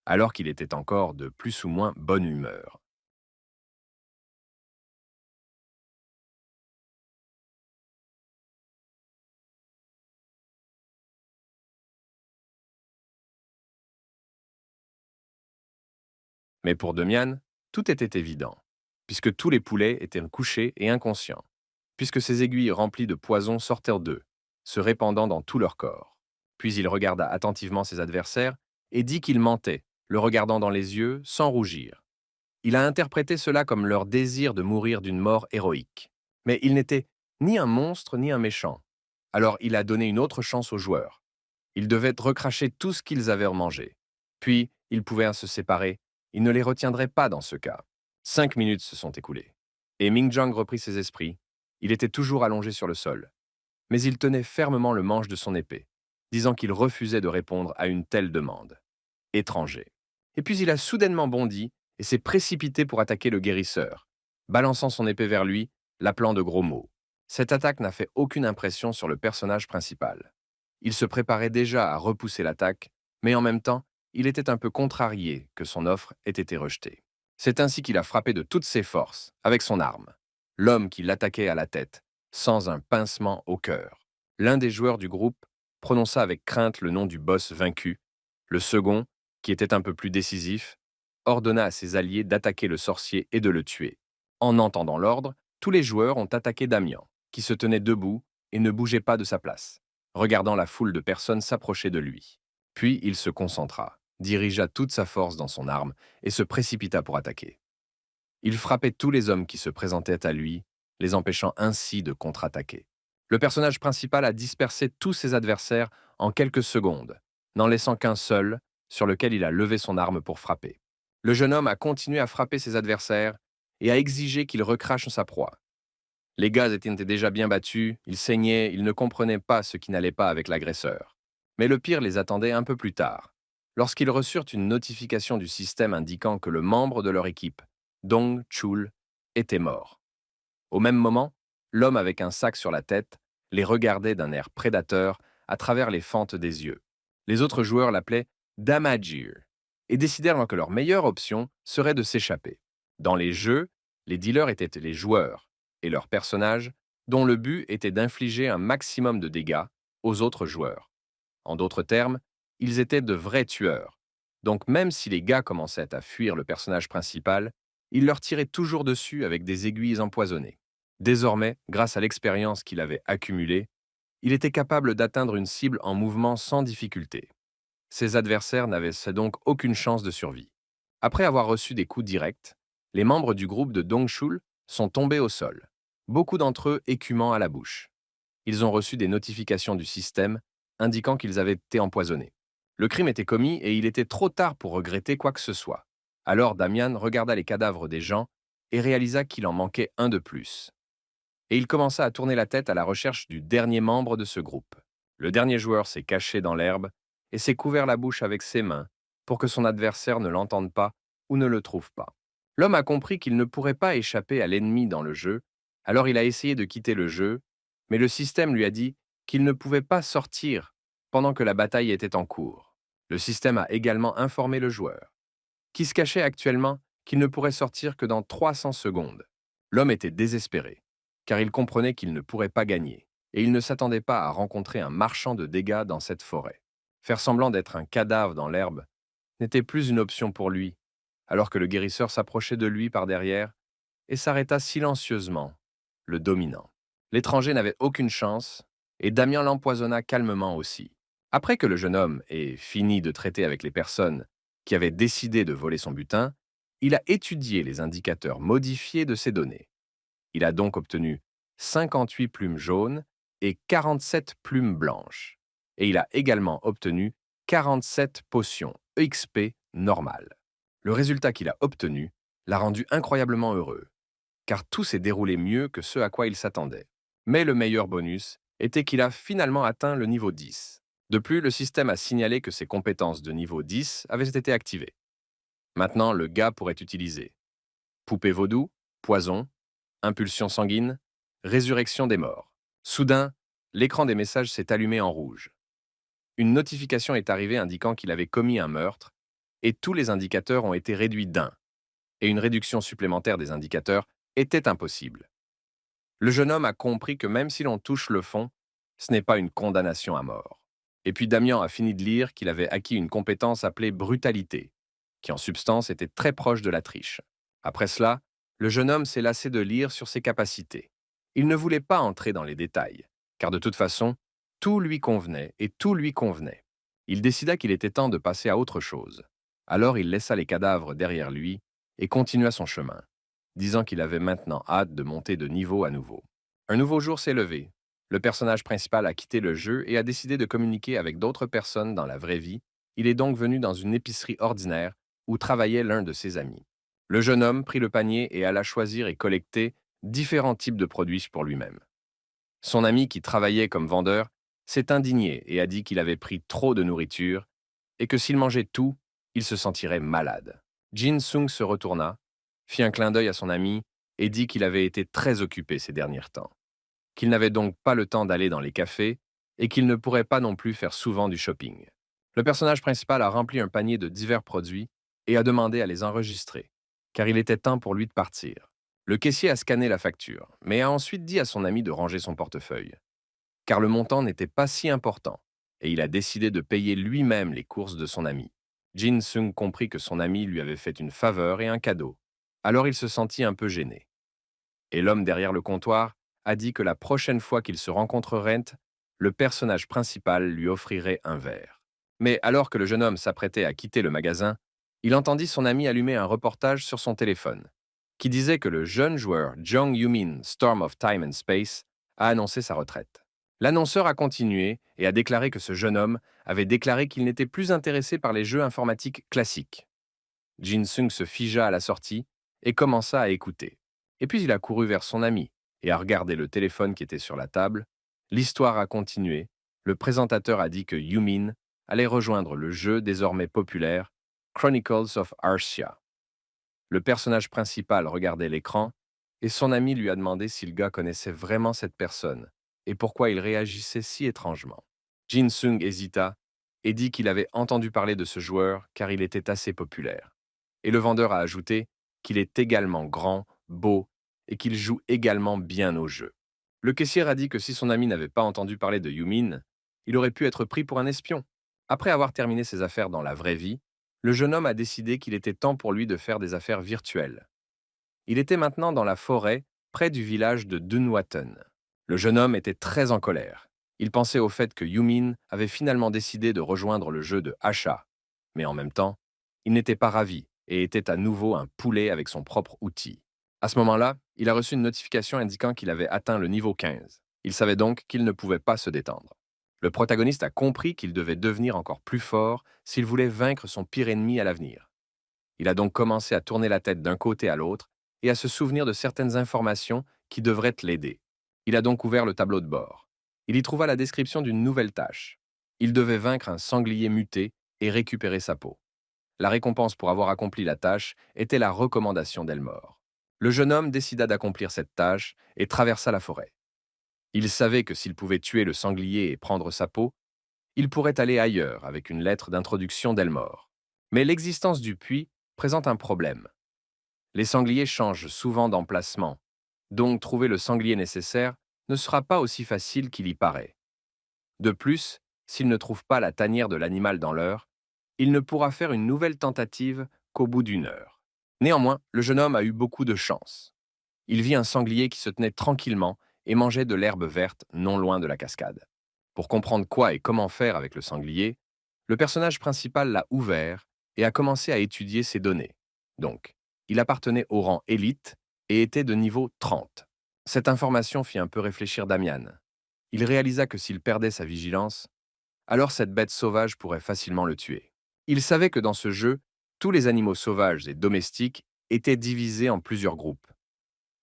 Speaker 1: alors qu'il était encore de plus ou moins bonne humeur. Mais pour Demian, tout était évident, puisque tous les poulets étaient couchés et inconscients, puisque ces aiguilles remplies de poison sortaient d'eux, se répandant dans tout leur corps. Puis il regarda attentivement ses adversaires et dit qu'ils mentaient, le regardant dans les yeux sans rougir. Il a interprété cela comme leur désir de mourir d'une mort héroïque. Mais il n'était ni un monstre ni un méchant. Alors il a donné une autre chance aux joueurs. Ils devaient recracher tout ce qu'ils avaient mangé. Puis, ils pouvaient se séparer. Ils ne les retiendraient pas dans ce cas. 5 minutes se sont écoulées. Et Ming Jang reprit ses esprits. Il était toujours allongé sur le sol. Mais il tenait fermement le manche de son épée, disant qu'il refusait de répondre à une telle demande. Étranger. Et puis il a soudainement bondi et s'est précipité pour attaquer le guérisseur, balançant son épée vers lui, l'appelant de gros mots. Cette attaque n'a fait aucune impression sur le personnage principal. Il se préparait déjà à repousser l'attaque, mais en même temps, il était un peu contrarié que son offre ait été rejetée. C'est ainsi qu'il a frappé de toutes ses forces, avec son arme. L'homme qui l'attaquait à la tête sans un pincement au cœur. L'un des joueurs du groupe prononça avec crainte le nom du boss vaincu. Le second, qui était un peu plus décisif, ordonna à ses alliés d'attaquer le sorcier et de le tuer. En entendant l'ordre, tous les joueurs ont attaqué Damian, qui se tenait debout et ne bougeait pas de sa place, regardant la foule de personnes s'approcher de lui. Puis il se concentra, dirigea toute sa force dans son arme et se précipita pour attaquer. Il frappait tous les hommes qui se présentaient à lui, les empêchant ainsi de contre-attaquer. Le personnage principal a dispersé tous ses adversaires en quelques secondes, n'en laissant qu'un seul, sur lequel il a levé son arme pour frapper. Le jeune homme a continué à frapper ses adversaires et a exigé qu'il recrache sa proie. Les gaz étaient déjà bien battus, ils saignaient, ils ne comprenaient pas ce qui n'allait pas avec l'agresseur. Mais le pire les attendait un peu plus tard, lorsqu'ils reçurent une notification du système indiquant que le membre de leur équipe, Dong Chul, était mort. Au même moment, l'homme avec un sac sur la tête les regardait d'un air prédateur à travers les fentes des yeux. Les autres joueurs l'appelaient Damagir et décidèrent que leur meilleure option serait de s'échapper. Dans les jeux, les dealers étaient les joueurs et leurs personnages, dont le but était d'infliger un maximum de dégâts aux autres joueurs. En d'autres termes, ils étaient de vrais tueurs. Donc même si les gars commençaient à fuir le personnage principal, ils leur tiraient toujours dessus avec des aiguilles empoisonnées. Désormais, grâce à l'expérience qu'il avait accumulée, il était capable d'atteindre une cible en mouvement sans difficulté. Ses adversaires n'avaient donc aucune chance de survie. Après avoir reçu des coups directs, les membres du groupe de Dongchul sont tombés au sol, beaucoup d'entre eux écumant à la bouche. Ils ont reçu des notifications du système indiquant qu'ils avaient été empoisonnés. Le crime était commis et il était trop tard pour regretter quoi que ce soit. Alors Damian regarda les cadavres des gens et réalisa qu'il en manquait un de plus. Et il commença à tourner la tête à la recherche du dernier membre de ce groupe. Le dernier joueur s'est caché dans l'herbe et s'est couvert la bouche avec ses mains pour que son adversaire ne l'entende pas ou ne le trouve pas. L'homme a compris qu'il ne pourrait pas échapper à l'ennemi dans le jeu, alors il a essayé de quitter le jeu, mais le système lui a dit qu'il ne pouvait pas sortir pendant que la bataille était en cours. Le système a également informé le joueur, qui se cachait actuellement, qu'il ne pourrait sortir que dans 300 secondes. L'homme était désespéré, car il comprenait qu'il ne pourrait pas gagner, et il ne s'attendait pas à rencontrer un marchand de dégâts dans cette forêt. Faire semblant d'être un cadavre dans l'herbe n'était plus une option pour lui, alors que le guérisseur s'approchait de lui par derrière et s'arrêta silencieusement, le dominant. L'étranger n'avait aucune chance, et Damien l'empoisonna calmement aussi. Après que le jeune homme ait fini de traiter avec les personnes qui avaient décidé de voler son butin, il a étudié les indicateurs modifiés de ces données. Il a donc obtenu 58 plumes jaunes et 47 plumes blanches. Et il a également obtenu 47 potions EXP normales. Le résultat qu'il a obtenu l'a rendu incroyablement heureux, car tout s'est déroulé mieux que ce à quoi il s'attendait. Mais le meilleur bonus était qu'il a finalement atteint le niveau 10. De plus, le système a signalé que ses compétences de niveau 10 avaient été activées. Maintenant, le gars pourrait utiliser poupée vaudou, poison, impulsion sanguine, résurrection des morts. Soudain, l'écran des messages s'est allumé en rouge. Une notification est arrivée indiquant qu'il avait commis un meurtre, et tous les indicateurs ont été réduits d'1, et une réduction supplémentaire des indicateurs était impossible. Le jeune homme a compris que même si l'on touche le fond, ce n'est pas une condamnation à mort. Et puis Damian a fini de lire qu'il avait acquis une compétence appelée brutalité, qui en substance était très proche de la triche. Après cela, le jeune homme s'est lassé de lire sur ses capacités. Il ne voulait pas entrer dans les détails, car de toute façon, tout lui convenait et tout lui convenait. Il décida qu'il était temps de passer à autre chose. Alors il laissa les cadavres derrière lui et continua son chemin, disant qu'il avait maintenant hâte de monter de niveau à nouveau. Un nouveau jour s'est levé. Le personnage principal a quitté le jeu et a décidé de communiquer avec d'autres personnes dans la vraie vie. Il est donc venu dans une épicerie ordinaire où travaillait l'un de ses amis. Le jeune homme prit le panier et alla choisir et collecter différents types de produits pour lui-même. Son ami qui travaillait comme vendeur s'est indigné et a dit qu'il avait pris trop de nourriture et que s'il mangeait tout, il se sentirait malade. Jin Sung se retourna, fit un clin d'œil à son ami et dit qu'il avait été très occupé ces derniers temps, qu'il n'avait donc pas le temps d'aller dans les cafés et qu'il ne pourrait pas non plus faire souvent du shopping. Le personnage principal a rempli un panier de divers produits et a demandé à les enregistrer, car il était temps pour lui de partir. Le caissier a scanné la facture, mais a ensuite dit à son ami de ranger son portefeuille, car le montant n'était pas si important, et il a décidé de payer lui-même les courses de son ami. Jin Sung comprit que son ami lui avait fait une faveur et un cadeau. Alors il se sentit un peu gêné. Et l'homme derrière le comptoir a dit que la prochaine fois qu'ils se rencontreraient, le personnage principal lui offrirait un verre. Mais alors que le jeune homme s'apprêtait à quitter le magasin, il entendit son ami allumer un reportage sur son téléphone, qui disait que le jeune joueur Jung Yoo-min, Storm of Time and Space, a annoncé sa retraite. L'annonceur a continué et a déclaré que ce jeune homme avait déclaré qu'il n'était plus intéressé par les jeux informatiques classiques. Jin Sung se figea à la sortie et commença à écouter. Et puis il a couru vers son ami et a regardé le téléphone qui était sur la table. L'histoire a continué. Le présentateur a dit que Yumin allait rejoindre le jeu désormais populaire Chronicles of Arcia. Le personnage principal regardait l'écran et son ami lui a demandé si le gars connaissait vraiment cette personne et pourquoi il réagissait si étrangement. Jin Sung hésita et dit qu'il avait entendu parler de ce joueur car il était assez populaire. Et le vendeur a ajouté qu'il est également grand, beau et qu'il joue également bien au jeu. Le caissier a dit que si son ami n'avait pas entendu parler de Yumin, il aurait pu être pris pour un espion. Après avoir terminé ses affaires dans la vraie vie, le jeune homme a décidé qu'il était temps pour lui de faire des affaires virtuelles. Il était maintenant dans la forêt, près du village de Dunwaten. Le jeune homme était très en colère. Il pensait au fait que Yumin avait finalement décidé de rejoindre le jeu de Asha. Mais en même temps, il n'était pas ravi et était à nouveau un poulet avec son propre outil. À ce moment-là, il a reçu une notification indiquant qu'il avait atteint le niveau 15. Il savait donc qu'il ne pouvait pas se détendre. Le protagoniste a compris qu'il devait devenir encore plus fort s'il voulait vaincre son pire ennemi à l'avenir. Il a donc commencé à tourner la tête d'un côté à l'autre et à se souvenir de certaines informations qui devraient l'aider. Il a donc ouvert le tableau de bord. Il y trouva la description d'une nouvelle tâche. Il devait vaincre un sanglier muté et récupérer sa peau. La récompense pour avoir accompli la tâche était la recommandation d'Elmore. Le jeune homme décida d'accomplir cette tâche et traversa la forêt. Il savait que s'il pouvait tuer le sanglier et prendre sa peau, il pourrait aller ailleurs avec une lettre d'introduction d'Elmore. Mais l'existence du puits présente un problème. Les sangliers changent souvent d'emplacement, donc trouver le sanglier nécessaire ne sera pas aussi facile qu'il y paraît. De plus, s'il ne trouve pas la tanière de l'animal dans l'heure, il ne pourra faire une nouvelle tentative qu'au bout d'une heure. Néanmoins, le jeune homme a eu beaucoup de chance. Il vit un sanglier qui se tenait tranquillement et mangeait de l'herbe verte non loin de la cascade. Pour comprendre quoi et comment faire avec le sanglier, le personnage principal l'a ouvert et a commencé à étudier ses données. Donc, il appartenait au rang élite et était de niveau 30. Cette information fit un peu réfléchir Damian. Il réalisa que s'il perdait sa vigilance, alors cette bête sauvage pourrait facilement le tuer. Il savait que dans ce jeu, tous les animaux sauvages et domestiques étaient divisés en plusieurs groupes.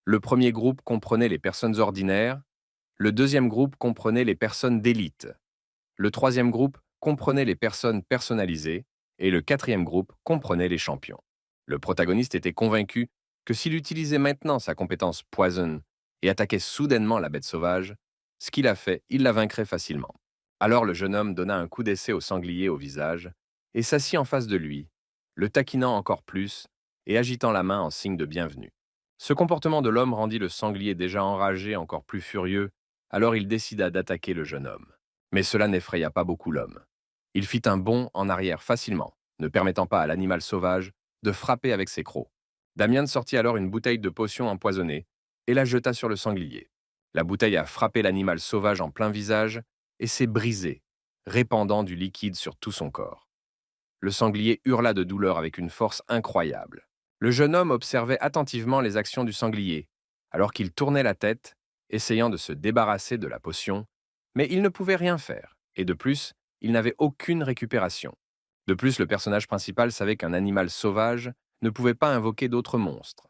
Speaker 1: Le premier groupe comprenait les personnes ordinaires, le deuxième groupe comprenait les personnes d'élite, le troisième groupe comprenait les personnes personnalisées, et le quatrième groupe comprenait les champions. Le protagoniste était convaincu que s'il utilisait maintenant sa compétence Poison et attaquait soudainement la bête sauvage, ce qu'il a fait, il la vaincrait facilement. Alors le jeune homme donna un coup d'essai au sanglier au visage et s'assit en face de lui, le taquinant encore plus et agitant la main en signe de bienvenue. Ce comportement de l'homme rendit le sanglier déjà enragé encore plus furieux, alors il décida d'attaquer le jeune homme. Mais cela n'effraya pas beaucoup l'homme. Il fit un bond en arrière facilement, ne permettant pas à l'animal sauvage de frapper avec ses crocs. Damian sortit alors une bouteille de potion empoisonnée et la jeta sur le sanglier. La bouteille a frappé l'animal sauvage en plein visage et s'est brisée, répandant du liquide sur tout son corps. Le sanglier hurla de douleur avec une force incroyable. Le jeune homme observait attentivement les actions du sanglier, alors qu'il tournait la tête, essayant de se débarrasser de la potion, mais il ne pouvait rien faire, et de plus, il n'avait aucune récupération. De plus, le personnage principal savait qu'un animal sauvage ne pouvait pas invoquer d'autres monstres.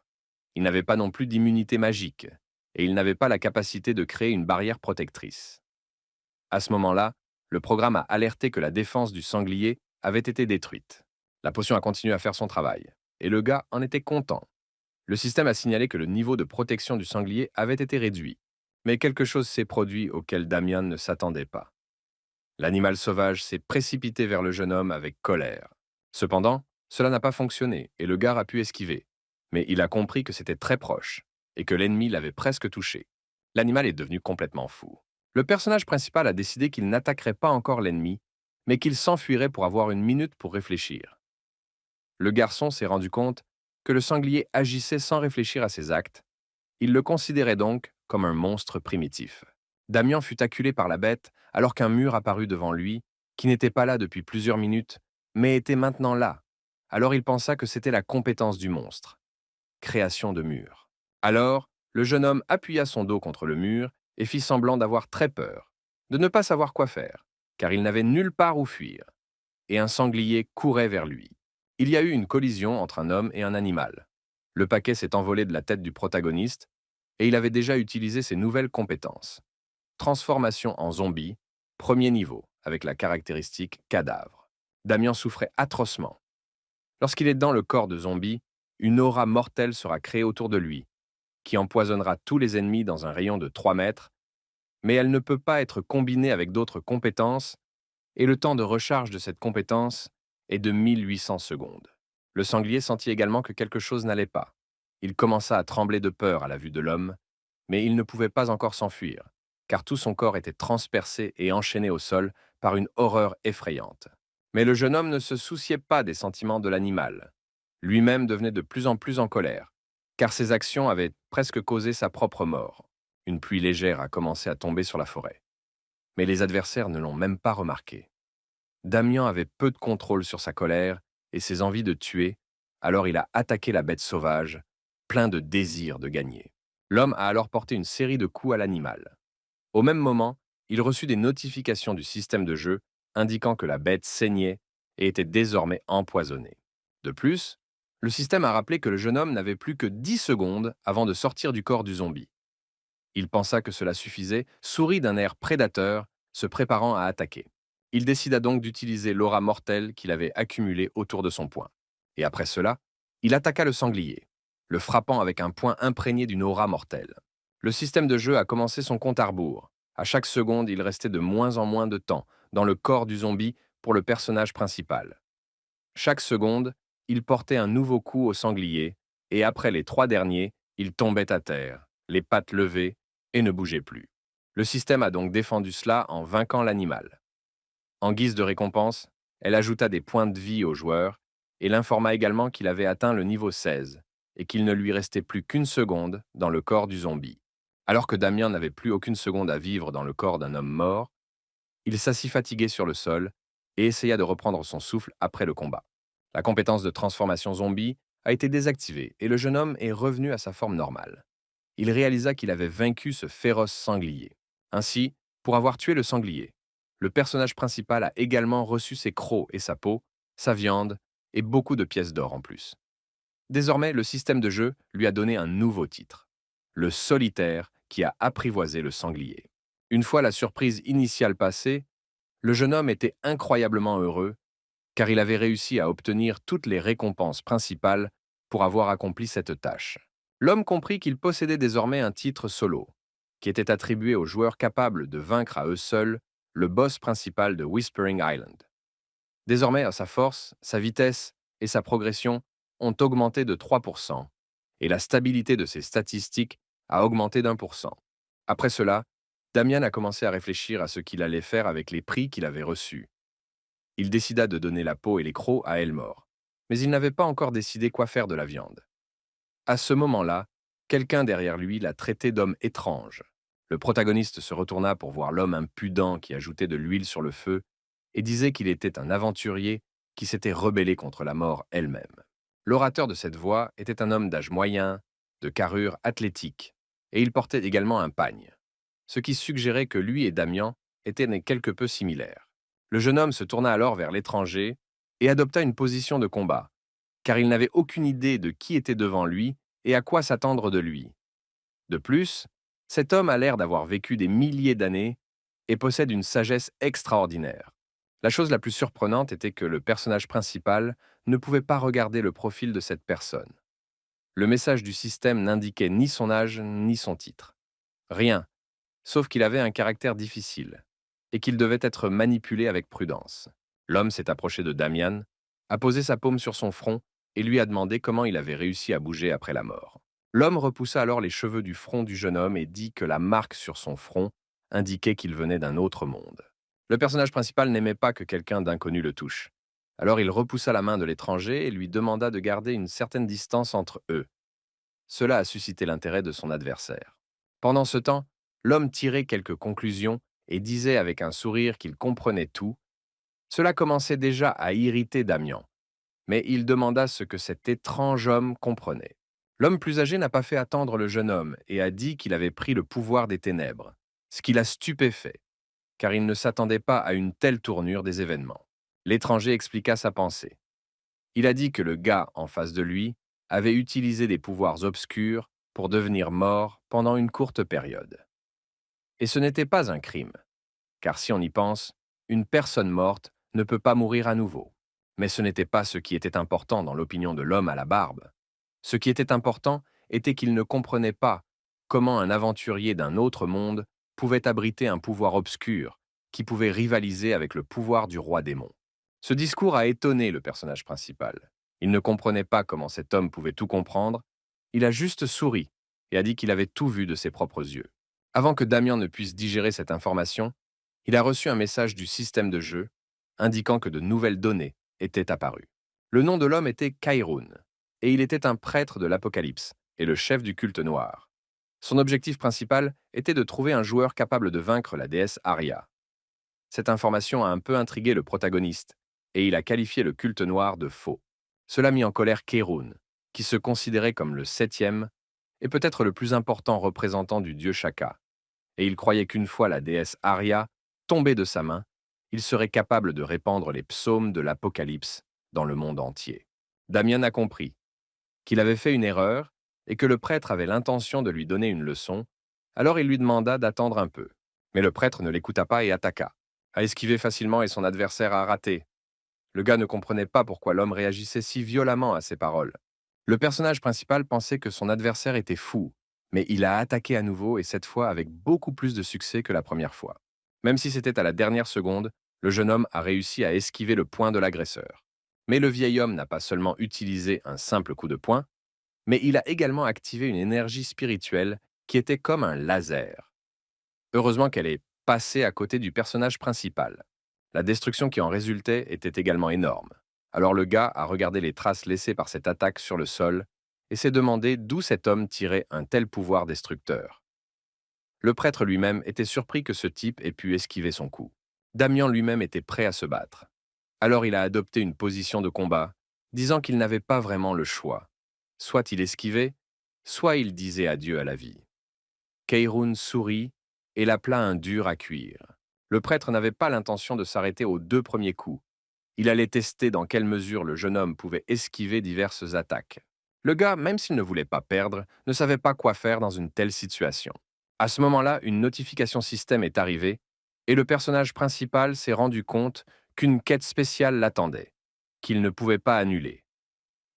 Speaker 1: Il n'avait pas non plus d'immunité magique, et il n'avait pas la capacité de créer une barrière protectrice. À ce moment-là, le programme a alerté que la défense du sanglier avait été détruite. La potion a continué à faire son travail, et le gars en était content. Le système a signalé que le niveau de protection du sanglier avait été réduit, mais quelque chose s'est produit auquel Damian ne s'attendait pas. L'animal sauvage s'est précipité vers le jeune homme avec colère. Cependant, cela n'a pas fonctionné et le gars a pu esquiver, mais il a compris que c'était très proche. et que l'ennemi l'avait presque touché. L'animal est devenu complètement fou. Le personnage principal a décidé qu'il n'attaquerait pas encore l'ennemi, mais qu'il s'enfuirait pour avoir une minute pour réfléchir. Le garçon s'est rendu compte que le sanglier agissait sans réfléchir à ses actes. Il le considérait donc comme un monstre primitif. Damian fut acculé par la bête alors qu'un mur apparut devant lui, qui n'était pas là depuis plusieurs minutes, mais était maintenant là. Alors il pensa que c'était la compétence du monstre. Création de mur. Alors, le jeune homme appuya son dos contre le mur et fit semblant d'avoir très peur, de ne pas savoir quoi faire, car il n'avait nulle part où fuir, et un sanglier courait vers lui. Il y a eu une collision entre un homme et un animal. Le paquet s'est envolé de la tête du protagoniste, et il avait déjà utilisé ses nouvelles compétences. Transformation en zombie, premier niveau, avec la caractéristique cadavre. Damien souffrait atrocement. Lorsqu'il est dans le corps de zombie, une aura mortelle sera créée autour de lui, qui empoisonnera tous les ennemis dans un rayon de 3 mètres, mais elle ne peut pas être combinée avec d'autres compétences, et le temps de recharge de cette compétence est de 1800 secondes. Le sanglier sentit également que quelque chose n'allait pas. Il commença à trembler de peur à la vue de l'homme, mais il ne pouvait pas encore s'enfuir, car tout son corps était transpercé et enchaîné au sol par une horreur effrayante. Mais le jeune homme ne se souciait pas des sentiments de l'animal. Lui-même devenait de plus en plus en colère, car ses actions avaient presque causé sa propre mort. Une pluie légère a commencé à tomber sur la forêt. Mais les adversaires ne l'ont même pas remarqué. Damian avait peu de contrôle sur sa colère et ses envies de tuer, alors il a attaqué la bête sauvage, plein de désir de gagner. L'homme a alors porté une série de coups à l'animal. Au même moment, il reçut des notifications du système de jeu indiquant que la bête saignait et était désormais empoisonnée. De plus, le système a rappelé que le jeune homme n'avait plus que 10 secondes avant de sortir du corps du zombie. Il pensa que cela suffisait, sourit d'un air prédateur, se préparant à attaquer. Il décida donc d'utiliser l'aura mortelle qu'il avait accumulée autour de son poing. Et après cela, il attaqua le sanglier, le frappant avec un poing imprégné d'une aura mortelle. Le système de jeu a commencé son compte à rebours. À chaque seconde, il restait de moins en moins de temps dans le corps du zombie pour le personnage principal. Chaque seconde, il portait un nouveau coup au sanglier, et après les 3 derniers, il tombait à terre, les pattes levées, et ne bougeait plus. Le système a donc défendu cela en vainquant l'animal. En guise de récompense, elle ajouta des points de vie au joueur et l'informa également qu'il avait atteint le niveau 16 et qu'il ne lui restait plus qu'une seconde dans le corps du zombie. Alors que Damien n'avait plus aucune seconde à vivre dans le corps d'un homme mort, il s'assit fatigué sur le sol et essaya de reprendre son souffle après le combat. La compétence de transformation zombie a été désactivée et le jeune homme est revenu à sa forme normale. Il réalisa qu'il avait vaincu ce féroce sanglier. Ainsi, pour avoir tué le sanglier, le personnage principal a également reçu ses crocs et sa peau, sa viande et beaucoup de pièces d'or en plus. Désormais, le système de jeu lui a donné un nouveau titre, le solitaire qui a apprivoisé le sanglier. Une fois la surprise initiale passée, le jeune homme était incroyablement heureux car il avait réussi à obtenir toutes les récompenses principales pour avoir accompli cette tâche. L'homme comprit qu'il possédait désormais un titre solo, qui était attribué aux joueurs capables de vaincre à eux seuls le boss principal de Whispering Island. Désormais, à sa force, sa vitesse et sa progression ont augmenté de 3%, et la stabilité de ses statistiques a augmenté d'1%. Après cela, Damian a commencé à réfléchir à ce qu'il allait faire avec les prix qu'il avait reçus. Il décida de donner la peau et les crocs à Elmore, mais il n'avait pas encore décidé quoi faire de la viande. À ce moment-là, quelqu'un derrière lui l'a traité d'homme étrange. Le protagoniste se retourna pour voir l'homme impudent qui ajoutait de l'huile sur le feu et disait qu'il était un aventurier qui s'était rebellé contre la mort elle-même. L'orateur de cette voix était un homme d'âge moyen, de carrure athlétique, et il portait également un pagne, ce qui suggérait que lui et Damian étaient nés quelque peu similaires. Le jeune homme se tourna alors vers l'étranger et adopta une position de combat, car il n'avait aucune idée de qui était devant lui et à quoi s'attendre de lui. De plus, cet homme a l'air d'avoir vécu des milliers d'années et possède une sagesse extraordinaire. La chose la plus surprenante était que le personnage principal ne pouvait pas regarder le profil de cette personne. Le message du système n'indiquait ni son âge ni son titre. Rien, sauf qu'il avait un caractère difficile et qu'il devait être manipulé avec prudence. L'homme s'est approché de Damian, a posé sa paume sur son front et lui a demandé comment il avait réussi à bouger après la mort. L'homme repoussa alors les cheveux du front du jeune homme et dit que la marque sur son front indiquait qu'il venait d'un autre monde. Le personnage principal n'aimait pas que quelqu'un d'inconnu le touche. Alors il repoussa la main de l'étranger et lui demanda de garder une certaine distance entre eux. Cela a suscité l'intérêt de son adversaire. Pendant ce temps, l'homme tirait quelques conclusions et disait avec un sourire qu'il comprenait tout. Cela commençait déjà à irriter Damian, mais il demanda ce que cet étrange homme comprenait. L'homme plus âgé n'a pas fait attendre le jeune homme et a dit qu'il avait pris le pouvoir des ténèbres, ce qui l'a stupéfait, car il ne s'attendait pas à une telle tournure des événements. L'étranger expliqua sa pensée. Il a dit que le gars en face de lui avait utilisé des pouvoirs obscurs pour devenir mort pendant une courte période. Et ce n'était pas un crime, car si on y pense, une personne morte ne peut pas mourir à nouveau. Mais ce n'était pas ce qui était important dans l'opinion de l'homme à la barbe. Ce qui était important était qu'il ne comprenait pas comment un aventurier d'un autre monde pouvait abriter un pouvoir obscur qui pouvait rivaliser avec le pouvoir du roi démon. Ce discours a étonné le personnage principal. Il ne comprenait pas comment cet homme pouvait tout comprendre. Il a juste souri et a dit qu'il avait tout vu de ses propres yeux. Avant que Damien ne puisse digérer cette information, il a reçu un message du système de jeu indiquant que de nouvelles données étaient apparues. Le nom de l'homme était Kairun, et il était un prêtre de l'Apocalypse et le chef du culte noir. Son objectif principal était de trouver un joueur capable de vaincre la déesse Arya. Cette information a un peu intrigué le protagoniste, et il a qualifié le culte noir de faux. Cela mit en colère Kairun, qui se considérait comme le septième et peut-être le plus important représentant du dieu Shaka, et il croyait qu'une fois la déesse Arya tombée de sa main, il serait capable de répandre les psaumes de l'Apocalypse dans le monde entier. Damien a compris qu'il avait fait une erreur et que le prêtre avait l'intention de lui donner une leçon, alors il lui demanda d'attendre un peu. Mais le prêtre ne l'écouta pas et attaqua, a esquivé facilement et son adversaire a raté. Le gars ne comprenait pas pourquoi l'homme réagissait si violemment à ses paroles. Le personnage principal pensait que son adversaire était fou, mais il a attaqué à nouveau et cette fois avec beaucoup plus de succès que la première fois. Même si c'était à la dernière seconde, le jeune homme a réussi à esquiver le poing de l'agresseur. Mais le vieil homme n'a pas seulement utilisé un simple coup de poing, mais il a également activé une énergie spirituelle qui était comme un laser. Heureusement qu'elle est passée à côté du personnage principal. La destruction qui en résultait était également énorme. Alors le gars a regardé les traces laissées par cette attaque sur le sol et s'est demandé d'où cet homme tirait un tel pouvoir destructeur. Le prêtre lui-même était surpris que ce type ait pu esquiver son coup. Damian lui-même était prêt à se battre. Alors il a adopté une position de combat, disant qu'il n'avait pas vraiment le choix. Soit il esquivait, soit il disait adieu à la vie. Kairun sourit et l'appela un dur à cuire. Le prêtre n'avait pas l'intention de s'arrêter aux 2 premiers coups. Il allait tester dans quelle mesure le jeune homme pouvait esquiver diverses attaques. Le gars, même s'il ne voulait pas perdre, ne savait pas quoi faire dans une telle situation. À ce moment-là, une notification système est arrivée et le personnage principal s'est rendu compte qu'une quête spéciale l'attendait, qu'il ne pouvait pas annuler.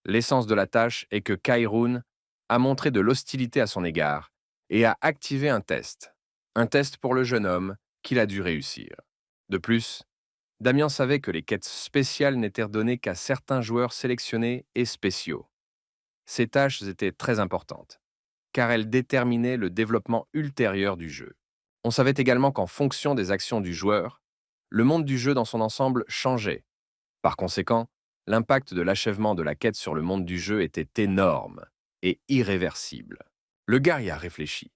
Speaker 1: L'essence de la tâche est que Kairun a montré de l'hostilité à son égard et a activé un test. Un test pour le jeune homme qu'il a dû réussir. De plus, Damien savait que les quêtes spéciales n'étaient redonnées qu'à certains joueurs sélectionnés et spéciaux. Ces tâches étaient très importantes, car elles déterminaient le développement ultérieur du jeu. On savait également qu'en fonction des actions du joueur, le monde du jeu dans son ensemble changeait. Par conséquent, l'impact de l'achèvement de la quête sur le monde du jeu était énorme et irréversible. Le gars y a réfléchi.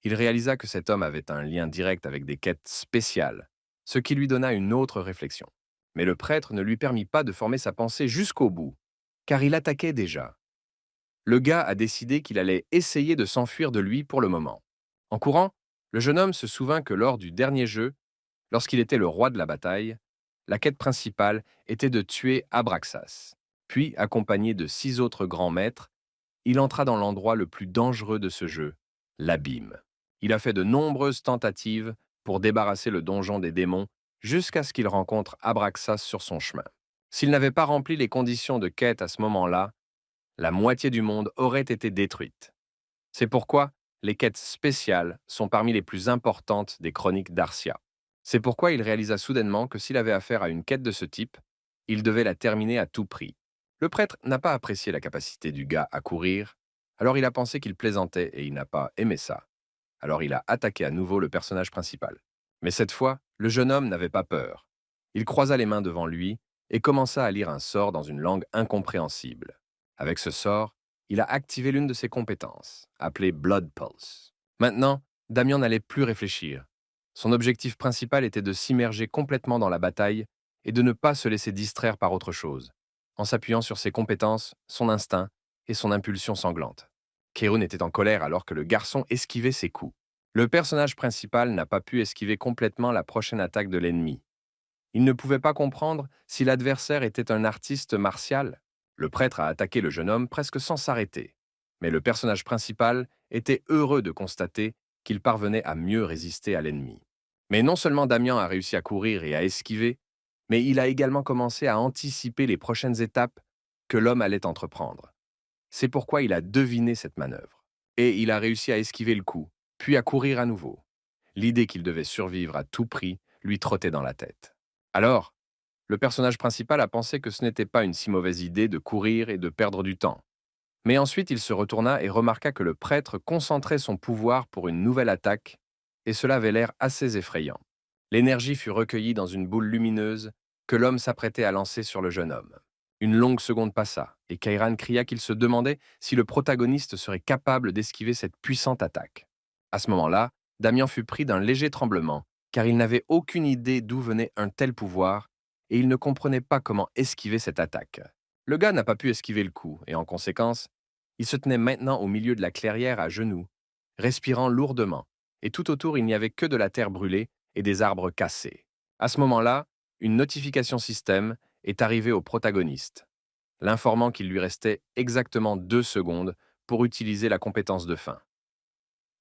Speaker 1: Il réalisa que cet homme avait un lien direct avec des quêtes spéciales, ce qui lui donna une autre réflexion. Mais le prêtre ne lui permit pas de former sa pensée jusqu'au bout, car il attaquait déjà. Le gars a décidé qu'il allait essayer de s'enfuir de lui pour le moment. En courant, le jeune homme se souvint que lors du dernier jeu, lorsqu'il était le roi de la bataille, la quête principale était de tuer Abraxas. Puis, accompagné de 6 autres grands maîtres, il entra dans l'endroit le plus dangereux de ce jeu, l'abîme. Il a fait de nombreuses tentatives pour débarrasser le donjon des démons jusqu'à ce qu'il rencontre Abraxas sur son chemin. S'il n'avait pas rempli les conditions de quête à ce moment-là, la moitié du monde aurait été détruite. C'est pourquoi les quêtes spéciales sont parmi les plus importantes des chroniques d'Arcia. C'est pourquoi il réalisa soudainement que s'il avait affaire à une quête de ce type, il devait la terminer à tout prix. Le prêtre n'a pas apprécié la capacité du gars à courir, Alors il a pensé qu'il plaisantait et il n'a pas aimé ça. Alors il a attaqué à nouveau le personnage principal. Mais cette fois, le jeune homme n'avait pas peur. Il croisa les mains devant lui et commença à lire un sort dans une langue incompréhensible. Avec ce sort, il a activé l'une de ses compétences, appelée Blood Pulse. Maintenant, Damien n'allait plus réfléchir. Son objectif principal était de s'immerger complètement dans la bataille et de ne pas se laisser distraire par autre chose, en s'appuyant sur ses compétences, son instinct et son impulsion sanglante. Keirun était en colère alors que le garçon esquivait ses coups. Le personnage principal n'a pas pu esquiver complètement la prochaine attaque de l'ennemi. Il ne pouvait pas comprendre si l'adversaire était un artiste martial. Le prêtre a attaqué le jeune homme presque sans s'arrêter. Mais le personnage principal était heureux de constater qu'il parvenait à mieux résister à l'ennemi. Mais non seulement Damien a réussi à courir et à esquiver, mais il a également commencé à anticiper les prochaines étapes que l'homme allait entreprendre. C'est pourquoi il a deviné cette manœuvre. Et il a réussi à esquiver le coup, puis à courir à nouveau. L'idée qu'il devait survivre à tout prix lui trottait dans la tête. Alors, le personnage principal a pensé que ce n'était pas une si mauvaise idée de courir et de perdre du temps. Mais ensuite, il se retourna et remarqua que le prêtre concentrait son pouvoir pour une nouvelle attaque, et cela avait l'air assez effrayant. L'énergie fut recueillie dans une boule lumineuse que l'homme s'apprêtait à lancer sur le jeune homme. Une longue seconde passa, et Kairan cria qu'il se demandait si le protagoniste serait capable d'esquiver cette puissante attaque. À ce moment-là, Damien fut pris d'un léger tremblement, car il n'avait aucune idée d'où venait un tel pouvoir, et il ne comprenait pas comment esquiver cette attaque. Le gars n'a pas pu esquiver le coup, et en conséquence, il se tenait maintenant au milieu de la clairière à genoux, respirant lourdement, et tout autour il n'y avait que de la terre brûlée et des arbres cassés. À ce moment-là, une notification système est arrivée au protagoniste, l'informant qu'il lui restait exactement 2 secondes pour utiliser la compétence de fin.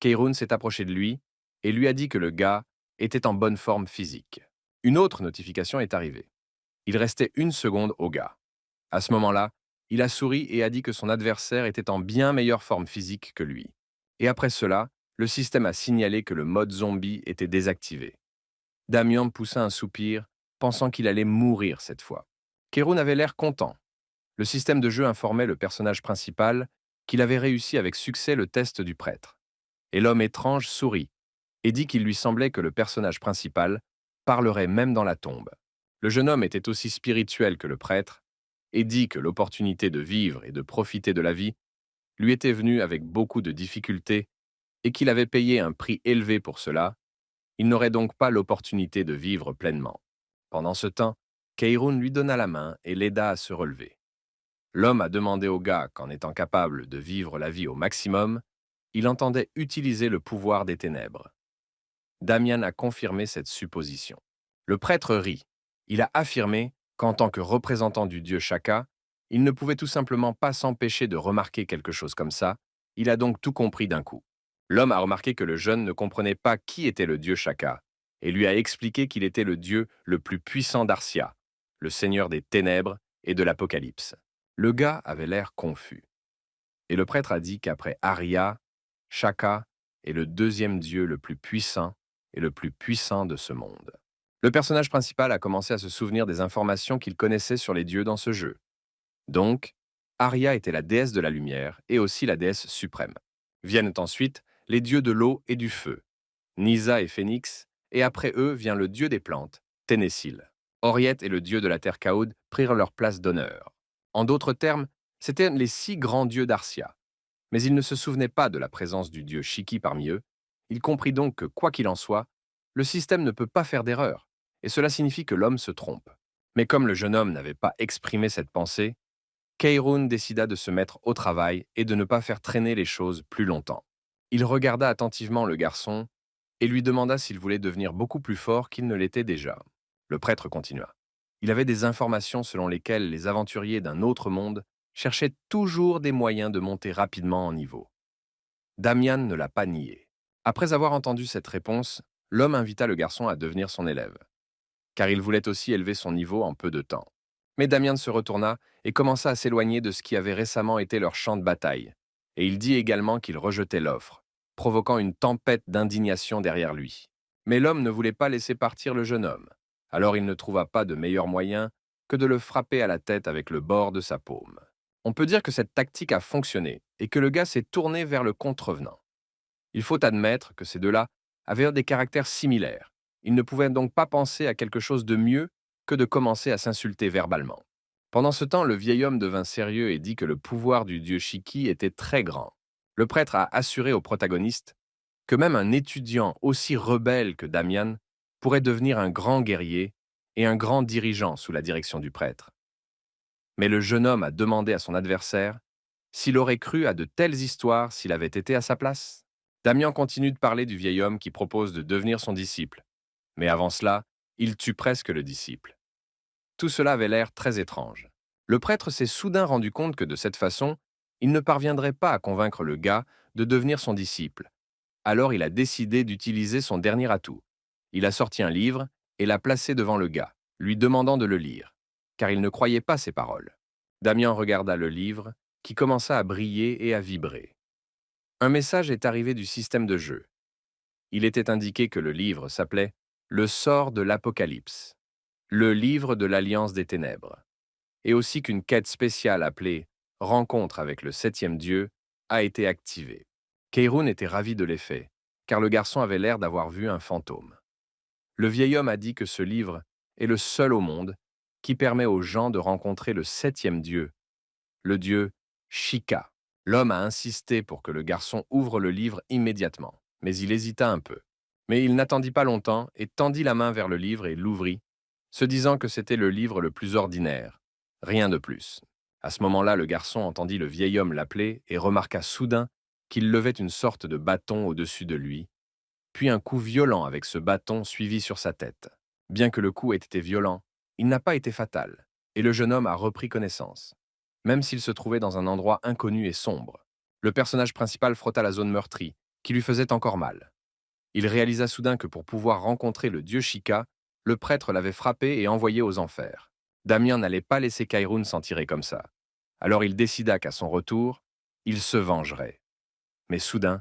Speaker 1: Keirun s'est approché de lui et lui a dit que le gars était en bonne forme physique. Une autre notification est arrivée. Il restait 1 seconde au gars. À ce moment-là, il a souri et a dit que son adversaire était en bien meilleure forme physique que lui. Et après cela, le système a signalé que le mode zombie était désactivé. Damien poussa un soupir, pensant qu'il allait mourir cette fois. Keirun avait l'air content. Le système de jeu informait le personnage principal qu'il avait réussi avec succès le test du prêtre. Et l'homme étrange sourit et dit qu'il lui semblait que le personnage principal parlerait même dans la tombe. Le jeune homme était aussi spirituel que le prêtre et dit que l'opportunité de vivre et de profiter de la vie lui était venue avec beaucoup de difficultés et qu'il avait payé un prix élevé pour cela. Il n'aurait donc pas l'opportunité de vivre pleinement. Pendant ce temps, Keirun lui donna la main et l'aida à se relever. L'homme a demandé au gars qu'en étant capable de vivre la vie au maximum, il entendait utiliser le pouvoir des ténèbres. Damian a confirmé cette supposition. Le prêtre rit. Il a affirmé qu'en tant que représentant du dieu Shaka, il ne pouvait tout simplement pas s'empêcher de remarquer quelque chose comme ça. Il a donc tout compris d'un coup. L'homme a remarqué que le jeune ne comprenait pas qui était le dieu Shaka et lui a expliqué qu'il était le dieu le plus puissant d'Arcia, le seigneur des ténèbres et de l'Apocalypse. Le gars avait l'air confus. Et le prêtre a dit qu'après Arya, Shaka est le deuxième dieu le plus puissant et le plus puissant de ce monde. Le personnage principal a commencé à se souvenir des informations qu'il connaissait sur les dieux dans ce jeu. Donc, Arya était la déesse de la lumière et aussi la déesse suprême. Viennent ensuite les dieux de l'eau et du feu, Nisa et Phénix, et après eux vient le dieu des plantes, Ténésil. Oriette et le dieu de la terre Kaoud prirent leur place d'honneur. En d'autres termes, c'étaient les 6 grands dieux d'Arcia. Mais il ne se souvenait pas de la présence du dieu Shiki parmi eux. Il comprit donc que, quoi qu'il en soit, le système ne peut pas faire d'erreur, et cela signifie que l'homme se trompe. Mais comme le jeune homme n'avait pas exprimé cette pensée, Keirun décida de se mettre au travail et de ne pas faire traîner les choses plus longtemps. Il regarda attentivement le garçon et lui demanda s'il voulait devenir beaucoup plus fort qu'il ne l'était déjà. Le prêtre continua. Il avait des informations selon lesquelles les aventuriers d'un autre monde cherchaient toujours des moyens de monter rapidement en niveau. Damian ne l'a pas nié. Après avoir entendu cette réponse, l'homme invita le garçon à devenir son élève, car il voulait aussi élever son niveau en peu de temps. Mais Damian se retourna et commença à s'éloigner de ce qui avait récemment été leur champ de bataille, et il dit également qu'il rejetait l'offre, provoquant une tempête d'indignation derrière lui. Mais l'homme ne voulait pas laisser partir le jeune homme, alors il ne trouva pas de meilleur moyen que de le frapper à la tête avec le bord de sa paume. On peut dire que cette tactique a fonctionné et que le gars s'est tourné vers le contrevenant. Il faut admettre que ces deux-là avaient des caractères similaires. Ils ne pouvaient donc pas penser à quelque chose de mieux que de commencer à s'insulter verbalement. Pendant ce temps, le vieil homme devint sérieux et dit que le pouvoir du dieu Shiki était très grand. Le prêtre a assuré au protagoniste que même un étudiant aussi rebelle que Damian pourrait devenir un grand guerrier et un grand dirigeant sous la direction du prêtre. Mais le jeune homme a demandé à son adversaire s'il aurait cru à de telles histoires s'il avait été à sa place. Damian continue de parler du vieil homme qui propose de devenir son disciple. Mais avant cela, il tue presque le disciple. Tout cela avait l'air très étrange. Le prêtre s'est soudain rendu compte que de cette façon, il ne parviendrait pas à convaincre le gars de devenir son disciple. Alors il a décidé d'utiliser son dernier atout. Il a sorti un livre et l'a placé devant le gars, lui demandant de le lire, car il ne croyait pas ses paroles. Damien regarda le livre, qui commença à briller et à vibrer. Un message est arrivé du système de jeu. Il était indiqué que le livre s'appelait Le sort de l'Apocalypse, le livre de l'Alliance des Ténèbres, et aussi qu'une quête spéciale appelée Rencontre avec le septième dieu a été activée. Keirun était ravi de l'effet, car le garçon avait l'air d'avoir vu un fantôme. Le vieil homme a dit que ce livre est le seul au monde qui permet aux gens de rencontrer le septième dieu, le dieu Shika. L'homme a insisté pour que le garçon ouvre le livre immédiatement, mais il hésita un peu. Mais il n'attendit pas longtemps et tendit la main vers le livre et l'ouvrit, se disant que c'était le livre le plus ordinaire, rien de plus. À ce moment-là, le garçon entendit le vieil homme l'appeler et remarqua soudain qu'il levait une sorte de bâton au-dessus de lui, puis un coup violent avec ce bâton suivi sur sa tête. Bien que le coup ait été violent, il n'a pas été fatal, et le jeune homme a repris connaissance, même s'il se trouvait dans un endroit inconnu et sombre. Le personnage principal frotta la zone meurtrie, qui lui faisait encore mal. Il réalisa soudain que pour pouvoir rencontrer le dieu Shika, le prêtre l'avait frappé et envoyé aux enfers. Damien n'allait pas laisser Kairun s'en tirer comme ça. Alors il décida qu'à son retour, il se vengerait. Mais soudain,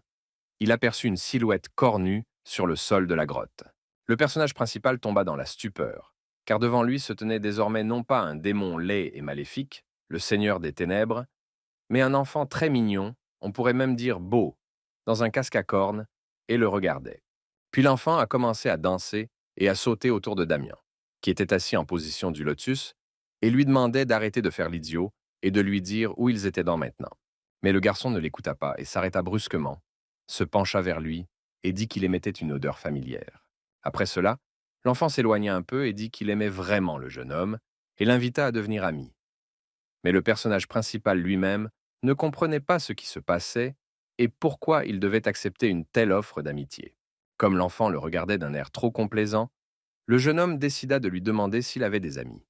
Speaker 1: il aperçut une silhouette cornue sur le sol de la grotte. Le personnage principal tomba dans la stupeur, car devant lui se tenait désormais non pas un démon laid et maléfique, le seigneur des ténèbres, mais un enfant très mignon, on pourrait même dire beau, dans un casque à cornes, et le regardait. Puis l'enfant a commencé à danser et à sauter autour de Damien, qui était assis en position du lotus, et lui demandait d'arrêter de faire l'idiot et de lui dire où ils étaient dans maintenant. Mais le garçon ne l'écouta pas et s'arrêta brusquement, se pencha vers lui et dit qu'il émettait une odeur familière. Après cela, l'enfant s'éloigna un peu et dit qu'il aimait vraiment le jeune homme et l'invita à devenir ami. Mais le personnage principal lui-même ne comprenait pas ce qui se passait et pourquoi il devait accepter une telle offre d'amitié. Comme l'enfant le regardait d'un air trop complaisant, le jeune homme décida de lui demander s'il avait des amis.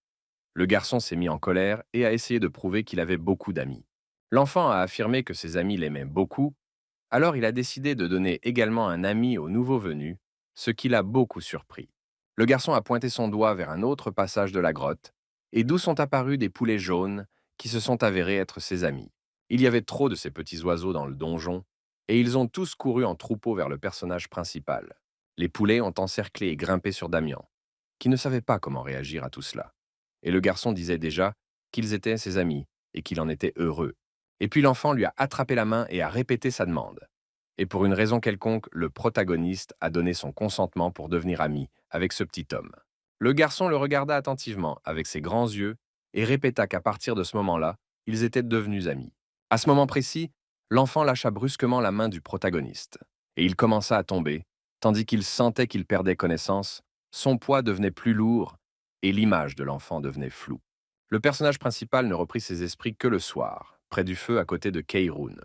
Speaker 1: Le garçon s'est mis en colère et a essayé de prouver qu'il avait beaucoup d'amis. L'enfant a affirmé que ses amis l'aimaient beaucoup, alors il a décidé de donner également un ami au nouveau venu, ce qui l'a beaucoup surpris. Le garçon a pointé son doigt vers un autre passage de la grotte, et d'où sont apparus des poulets jaunes qui se sont avérés être ses amis. Il y avait trop de ces petits oiseaux dans le donjon, et ils ont tous couru en troupeau vers le personnage principal. Les poulets ont encerclé et grimpé sur Damian, qui ne savait pas comment réagir à tout cela. Et le garçon disait déjà qu'ils étaient ses amis et qu'il en était heureux. Et puis l'enfant lui a attrapé la main et a répété sa demande. Et pour une raison quelconque, le protagoniste a donné son consentement pour devenir ami avec ce petit homme. Le garçon le regarda attentivement avec ses grands yeux et répéta qu'à partir de ce moment-là, ils étaient devenus amis. À ce moment précis, l'enfant lâcha brusquement la main du protagoniste et il commença à tomber, tandis qu'il sentait qu'il perdait connaissance, son poids devenait plus lourd et l'image de l'enfant devenait floue. Le personnage principal ne reprit ses esprits que le soir, près du feu à côté de Keirun.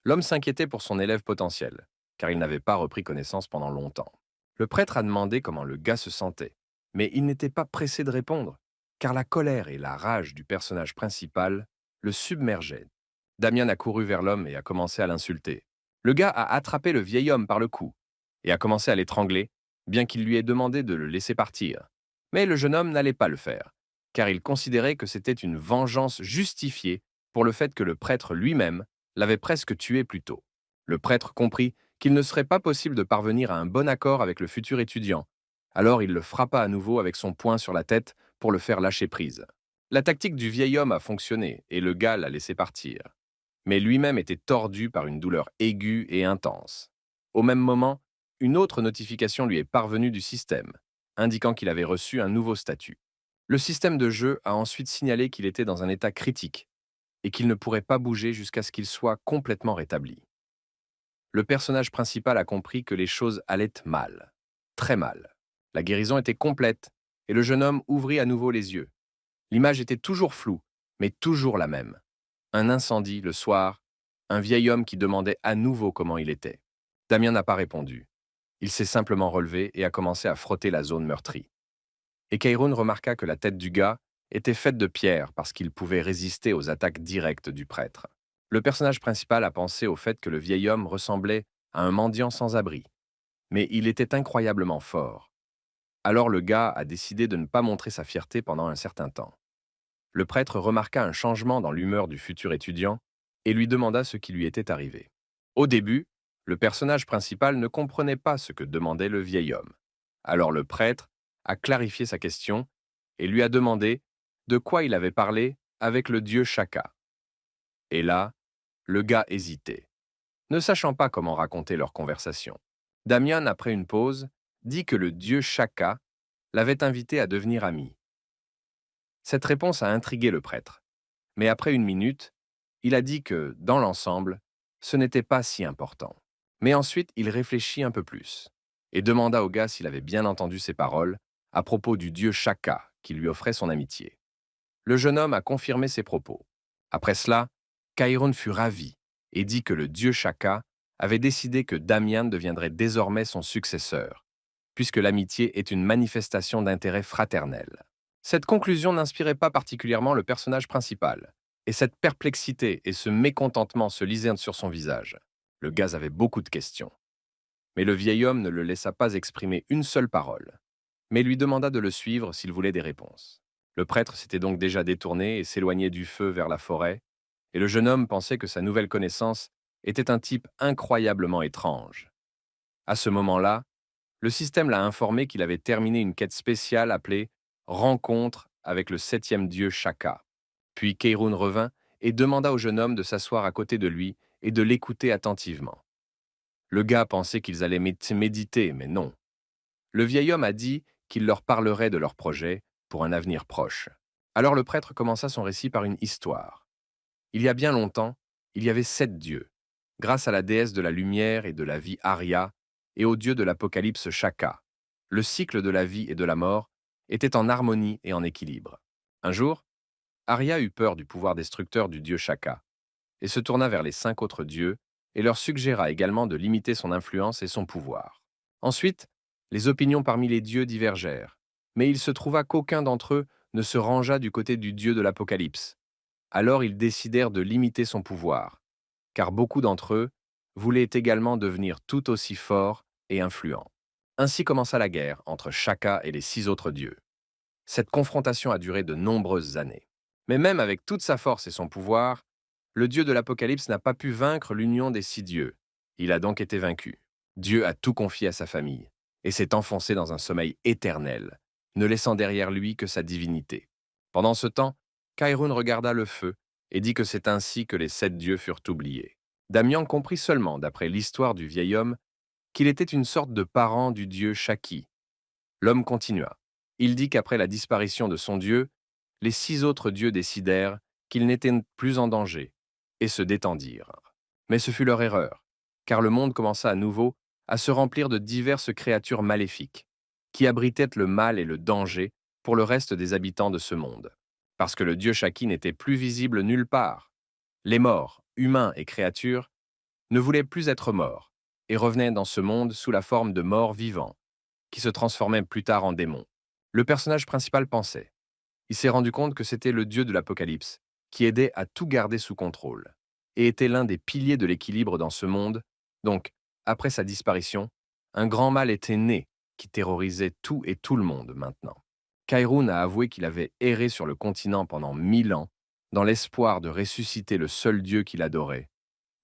Speaker 1: L'homme s'inquiétait pour son élève potentiel, car il n'avait pas repris connaissance pendant longtemps. Le prêtre a demandé comment le gars se sentait, mais il n'était pas pressé de répondre, car la colère et la rage du personnage principal le submergeaient. Damien a couru vers l'homme et a commencé à l'insulter. Le gars a attrapé le vieil homme par le cou et a commencé à l'étrangler, bien qu'il lui ait demandé de le laisser partir. Mais le jeune homme n'allait pas le faire, car il considérait que c'était une vengeance justifiée pour le fait que le prêtre lui-même l'avait presque tué plus tôt. Le prêtre comprit qu'il ne serait pas possible de parvenir à un bon accord avec le futur étudiant. Alors il le frappa à nouveau avec son poing sur la tête pour le faire lâcher prise. La tactique du vieil homme a fonctionné et le gars l'a laissé partir. Mais lui-même était tordu par une douleur aiguë et intense. Au même moment, une autre notification lui est parvenue du système, indiquant qu'il avait reçu un nouveau statut. Le système de jeu a ensuite signalé qu'il était dans un état critique et qu'il ne pourrait pas bouger jusqu'à ce qu'il soit complètement rétabli. Le personnage principal a compris que les choses allaient mal, très mal. La guérison était complète et le jeune homme ouvrit à nouveau les yeux. L'image était toujours floue, mais toujours la même. Un incendie le soir, un vieil homme qui demandait à nouveau comment il était. Damien n'a pas répondu. Il s'est simplement relevé et a commencé à frotter la zone meurtrie. Et Kairoun remarqua que la tête du gars était faite de pierre parce qu'il pouvait résister aux attaques directes du prêtre. Le personnage principal a pensé au fait que le vieil homme ressemblait à un mendiant sans abri, mais il était incroyablement fort. Alors le gars a décidé de ne pas montrer sa fierté pendant un certain temps. Le prêtre remarqua un changement dans l'humeur du futur étudiant et lui demanda ce qui lui était arrivé. Au début, le personnage principal ne comprenait pas ce que demandait le vieil homme. Alors le prêtre a clarifié sa question et lui a demandé de quoi il avait parlé avec le dieu Shaka. Et là, le gars hésitait, ne sachant pas comment raconter leur conversation. Damian, après une pause, dit que le dieu Shaka l'avait invité à devenir ami. Cette réponse a intrigué le prêtre. Mais après une minute, il a dit que, dans l'ensemble, ce n'était pas si important. Mais ensuite, il réfléchit un peu plus et demanda au gars s'il avait bien entendu ses paroles à propos du dieu Shaka qui lui offrait son amitié. Le jeune homme a confirmé ses propos. Après cela, Kairon fut ravi et dit que le dieu Shaka avait décidé que Damian deviendrait désormais son successeur, puisque l'amitié est une manifestation d'intérêt fraternel. Cette conclusion n'inspirait pas particulièrement le personnage principal, et cette perplexité et ce mécontentement se lisaient sur son visage. Le gars avait beaucoup de questions. Mais le vieil homme ne le laissa pas exprimer une seule parole, mais lui demanda de le suivre s'il voulait des réponses. Le prêtre s'était donc déjà détourné et s'éloignait du feu vers la forêt, et le jeune homme pensait que sa nouvelle connaissance était un type incroyablement étrange. À ce moment-là, le système l'a informé qu'il avait terminé une quête spéciale appelée Rencontre avec le septième dieu Shaka. Puis Keiroun revint et demanda au jeune homme de s'asseoir à côté de lui et de l'écouter attentivement. Le gars pensait qu'ils allaient méditer, mais non. Le vieil homme a dit qu'il leur parlerait de leur projet pour un avenir proche. Alors le prêtre commença son récit par une histoire. Il y a bien longtemps, il y avait 7 dieux. Grâce à la déesse de la lumière et de la vie Arya et au dieu de l'apocalypse Shaka, le cycle de la vie et de la mort était en harmonie et en équilibre. Un jour, Arya eut peur du pouvoir destructeur du dieu Shaka et se tourna vers les 5 autres dieux et leur suggéra également de limiter son influence et son pouvoir. Ensuite, les opinions parmi les dieux divergèrent, mais il se trouva qu'aucun d'entre eux ne se rangea du côté du dieu de l'Apocalypse. Alors ils décidèrent de limiter son pouvoir, car beaucoup d'entre eux voulaient également devenir tout aussi forts et influents. Ainsi commença la guerre entre Shaka et les 6 autres dieux. Cette confrontation a duré de nombreuses années. Mais même avec toute sa force et son pouvoir, le dieu de l'Apocalypse n'a pas pu vaincre l'union des 6 dieux. Il a donc été vaincu. Dieu a tout confié à sa famille et s'est enfoncé dans un sommeil éternel, ne laissant derrière lui que sa divinité. Pendant ce temps, Kairoun regarda le feu et dit que c'est ainsi que les 7 dieux furent oubliés. Damian comprit seulement, d'après l'histoire du vieil homme, qu'il était une sorte de parent du dieu Shaki. L'homme continua. Il dit qu'après la disparition de son dieu, les 6 autres dieux décidèrent qu'ils n'étaient plus en danger et se détendirent. Mais ce fut leur erreur, car le monde commença à nouveau à se remplir de diverses créatures maléfiques, qui abritaient le mal et le danger pour le reste des habitants de ce monde. Parce que le dieu Shaki n'était plus visible nulle part. Les morts, humains et créatures, ne voulaient plus être morts et revenaient dans ce monde sous la forme de morts vivants, qui se transformaient plus tard en démons. Le personnage principal pensait. Il s'est rendu compte que c'était le dieu de l'Apocalypse, qui aidait à tout garder sous contrôle, et était l'un des piliers de l'équilibre dans ce monde. Donc, après sa disparition, un grand mal était né, qui terrorisait tout et tout le monde maintenant. Kairoun a avoué qu'il avait erré sur le continent pendant 1000 ans, dans l'espoir de ressusciter le seul dieu qu'il adorait,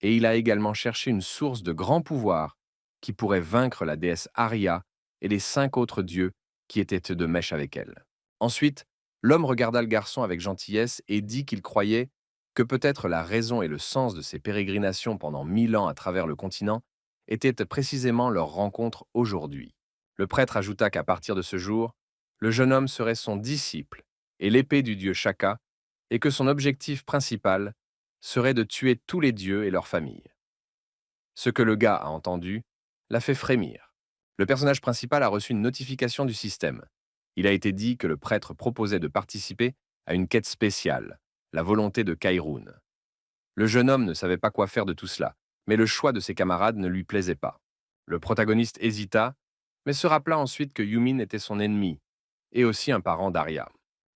Speaker 1: et il a également cherché une source de grand pouvoir qui pourrait vaincre la déesse Arya et les 5 autres dieux qui étaient de mèche avec elle. Ensuite, L'homme regarda le garçon avec gentillesse et dit qu'il croyait que peut-être la raison et le sens de ces pérégrinations pendant 1000 ans à travers le continent étaient précisément leur rencontre aujourd'hui. Le prêtre ajouta qu'à partir de ce jour, le jeune homme serait son disciple et l'épée du dieu Shaka, et que son objectif principal serait de tuer tous les dieux et leurs familles. Ce que le gars a entendu l'a fait frémir. Le personnage principal a reçu une notification du système. Il a été dit que le prêtre proposait de participer à une quête spéciale, la volonté de Kairoun. Le jeune homme ne savait pas quoi faire de tout cela, mais le choix de ses camarades ne lui plaisait pas. Le protagoniste hésita, mais se rappela ensuite que Yumin était son ennemi, et aussi un parent d'Arya.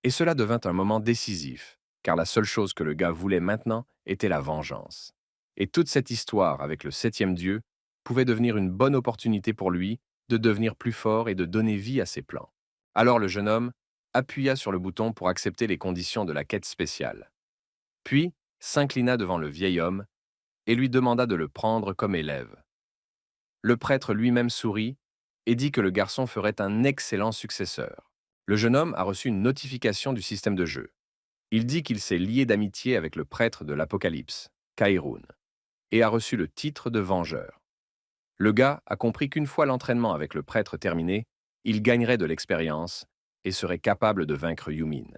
Speaker 1: Et cela devint un moment décisif, car la seule chose que le gars voulait maintenant était la vengeance. Et toute cette histoire avec le septième dieu pouvait devenir une bonne opportunité pour lui de devenir plus fort et de donner vie à ses plans. Alors le jeune homme appuya sur le bouton pour accepter les conditions de la quête spéciale. Puis s'inclina devant le vieil homme et lui demanda de le prendre comme élève. Le prêtre lui-même sourit et dit que le garçon ferait un excellent successeur. Le jeune homme a reçu une notification du système de jeu. Il dit qu'il s'est lié d'amitié avec le prêtre de l'Apocalypse, Kairoun, et a reçu le titre de vengeur. Le gars a compris qu'une fois l'entraînement avec le prêtre terminé, il gagnerait de l'expérience et serait capable de vaincre Yumin.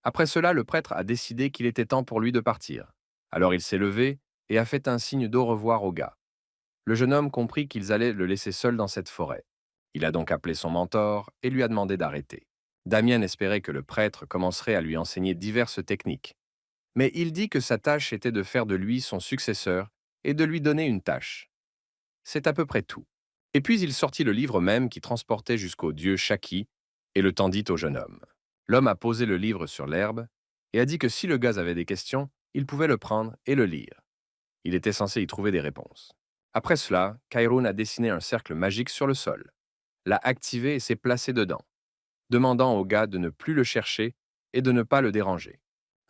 Speaker 1: Après cela, le prêtre a décidé qu'il était temps pour lui de partir. Alors il s'est levé et a fait un signe d'au revoir au gars. Le jeune homme comprit qu'ils allaient le laisser seul dans cette forêt. Il a donc appelé son mentor et lui a demandé d'arrêter. Damien espérait que le prêtre commencerait à lui enseigner diverses techniques. Mais il dit que sa tâche était de faire de lui son successeur et de lui donner une tâche. C'est à peu près tout. Et puis il sortit le livre même qui transportait jusqu'au dieu Shaki et le tendit au jeune homme. L'homme a posé le livre sur l'herbe et a dit que si le gars avait des questions, il pouvait le prendre et le lire. Il était censé y trouver des réponses. Après cela, Kairoun a dessiné un cercle magique sur le sol, l'a activé et s'est placé dedans, demandant au gars de ne plus le chercher et de ne pas le déranger.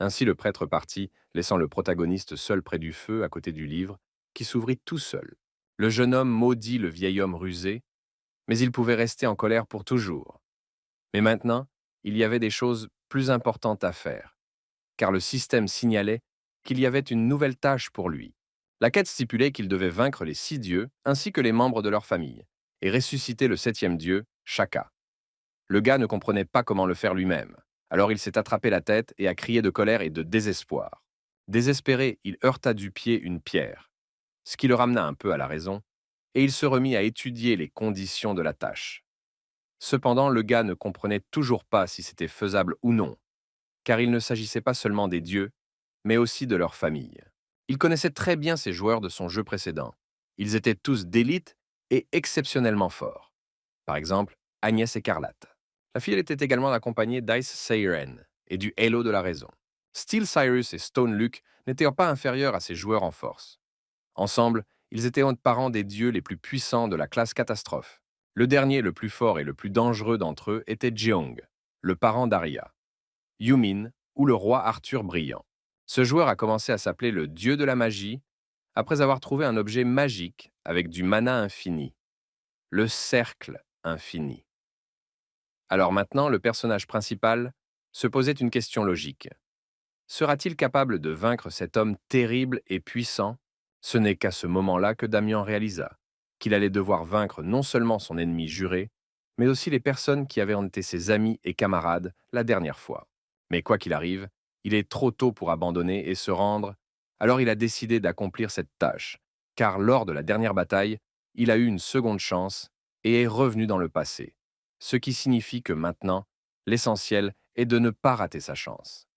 Speaker 1: Ainsi le prêtre partit, laissant le protagoniste seul près du feu à côté du livre, qui s'ouvrit tout seul. Le jeune homme maudit le vieil homme rusé, mais il pouvait rester en colère pour toujours. Mais maintenant, il y avait des choses plus importantes à faire, car le système signalait qu'il y avait une nouvelle tâche pour lui. La quête stipulait qu'il devait vaincre les 6 dieux ainsi que les membres de leur famille, et ressusciter le septième dieu, Shaka. Le gars ne comprenait pas comment le faire lui-même, alors il s'est attrapé la tête et a crié de colère et de désespoir. Désespéré, il heurta du pied une pierre, ce qui le ramena un peu à la raison, et il se remit à étudier les conditions de la tâche. Cependant, le gars ne comprenait toujours pas si c'était faisable ou non, car il ne s'agissait pas seulement des dieux, mais aussi de leur famille. Il connaissait très bien ses joueurs de son jeu précédent. Ils étaient tous d'élite et exceptionnellement forts. Par exemple, Agnès Écarlate. La fille était également accompagnée d'Ice Seiren et du Halo de la Raison. Steel Cyrus et Stone Luke n'étaient pas inférieurs à ces joueurs en force. Ensemble, ils étaient parents des dieux les plus puissants de la classe catastrophe. Le dernier, le plus fort et le plus dangereux d'entre eux était Jeong, le parent d'Arya, Yumin ou le roi Arthur brillant. Ce joueur a commencé à s'appeler le dieu de la magie après avoir trouvé un objet magique avec du mana infini, le cercle infini. Alors maintenant, le personnage principal se posait une question logique. Sera-t-il capable de vaincre cet homme terrible et puissant? Ce n'est qu'à ce moment-là que Damien réalisa qu'il allait devoir vaincre non seulement son ennemi juré, mais aussi les personnes qui avaient été ses amis et camarades la dernière fois. Mais quoi qu'il arrive, il est trop tôt pour abandonner et se rendre, alors il a décidé d'accomplir cette tâche, car lors de la dernière bataille, il a eu une seconde chance et est revenu dans le passé. Ce qui signifie que maintenant, l'essentiel est de ne pas rater sa chance.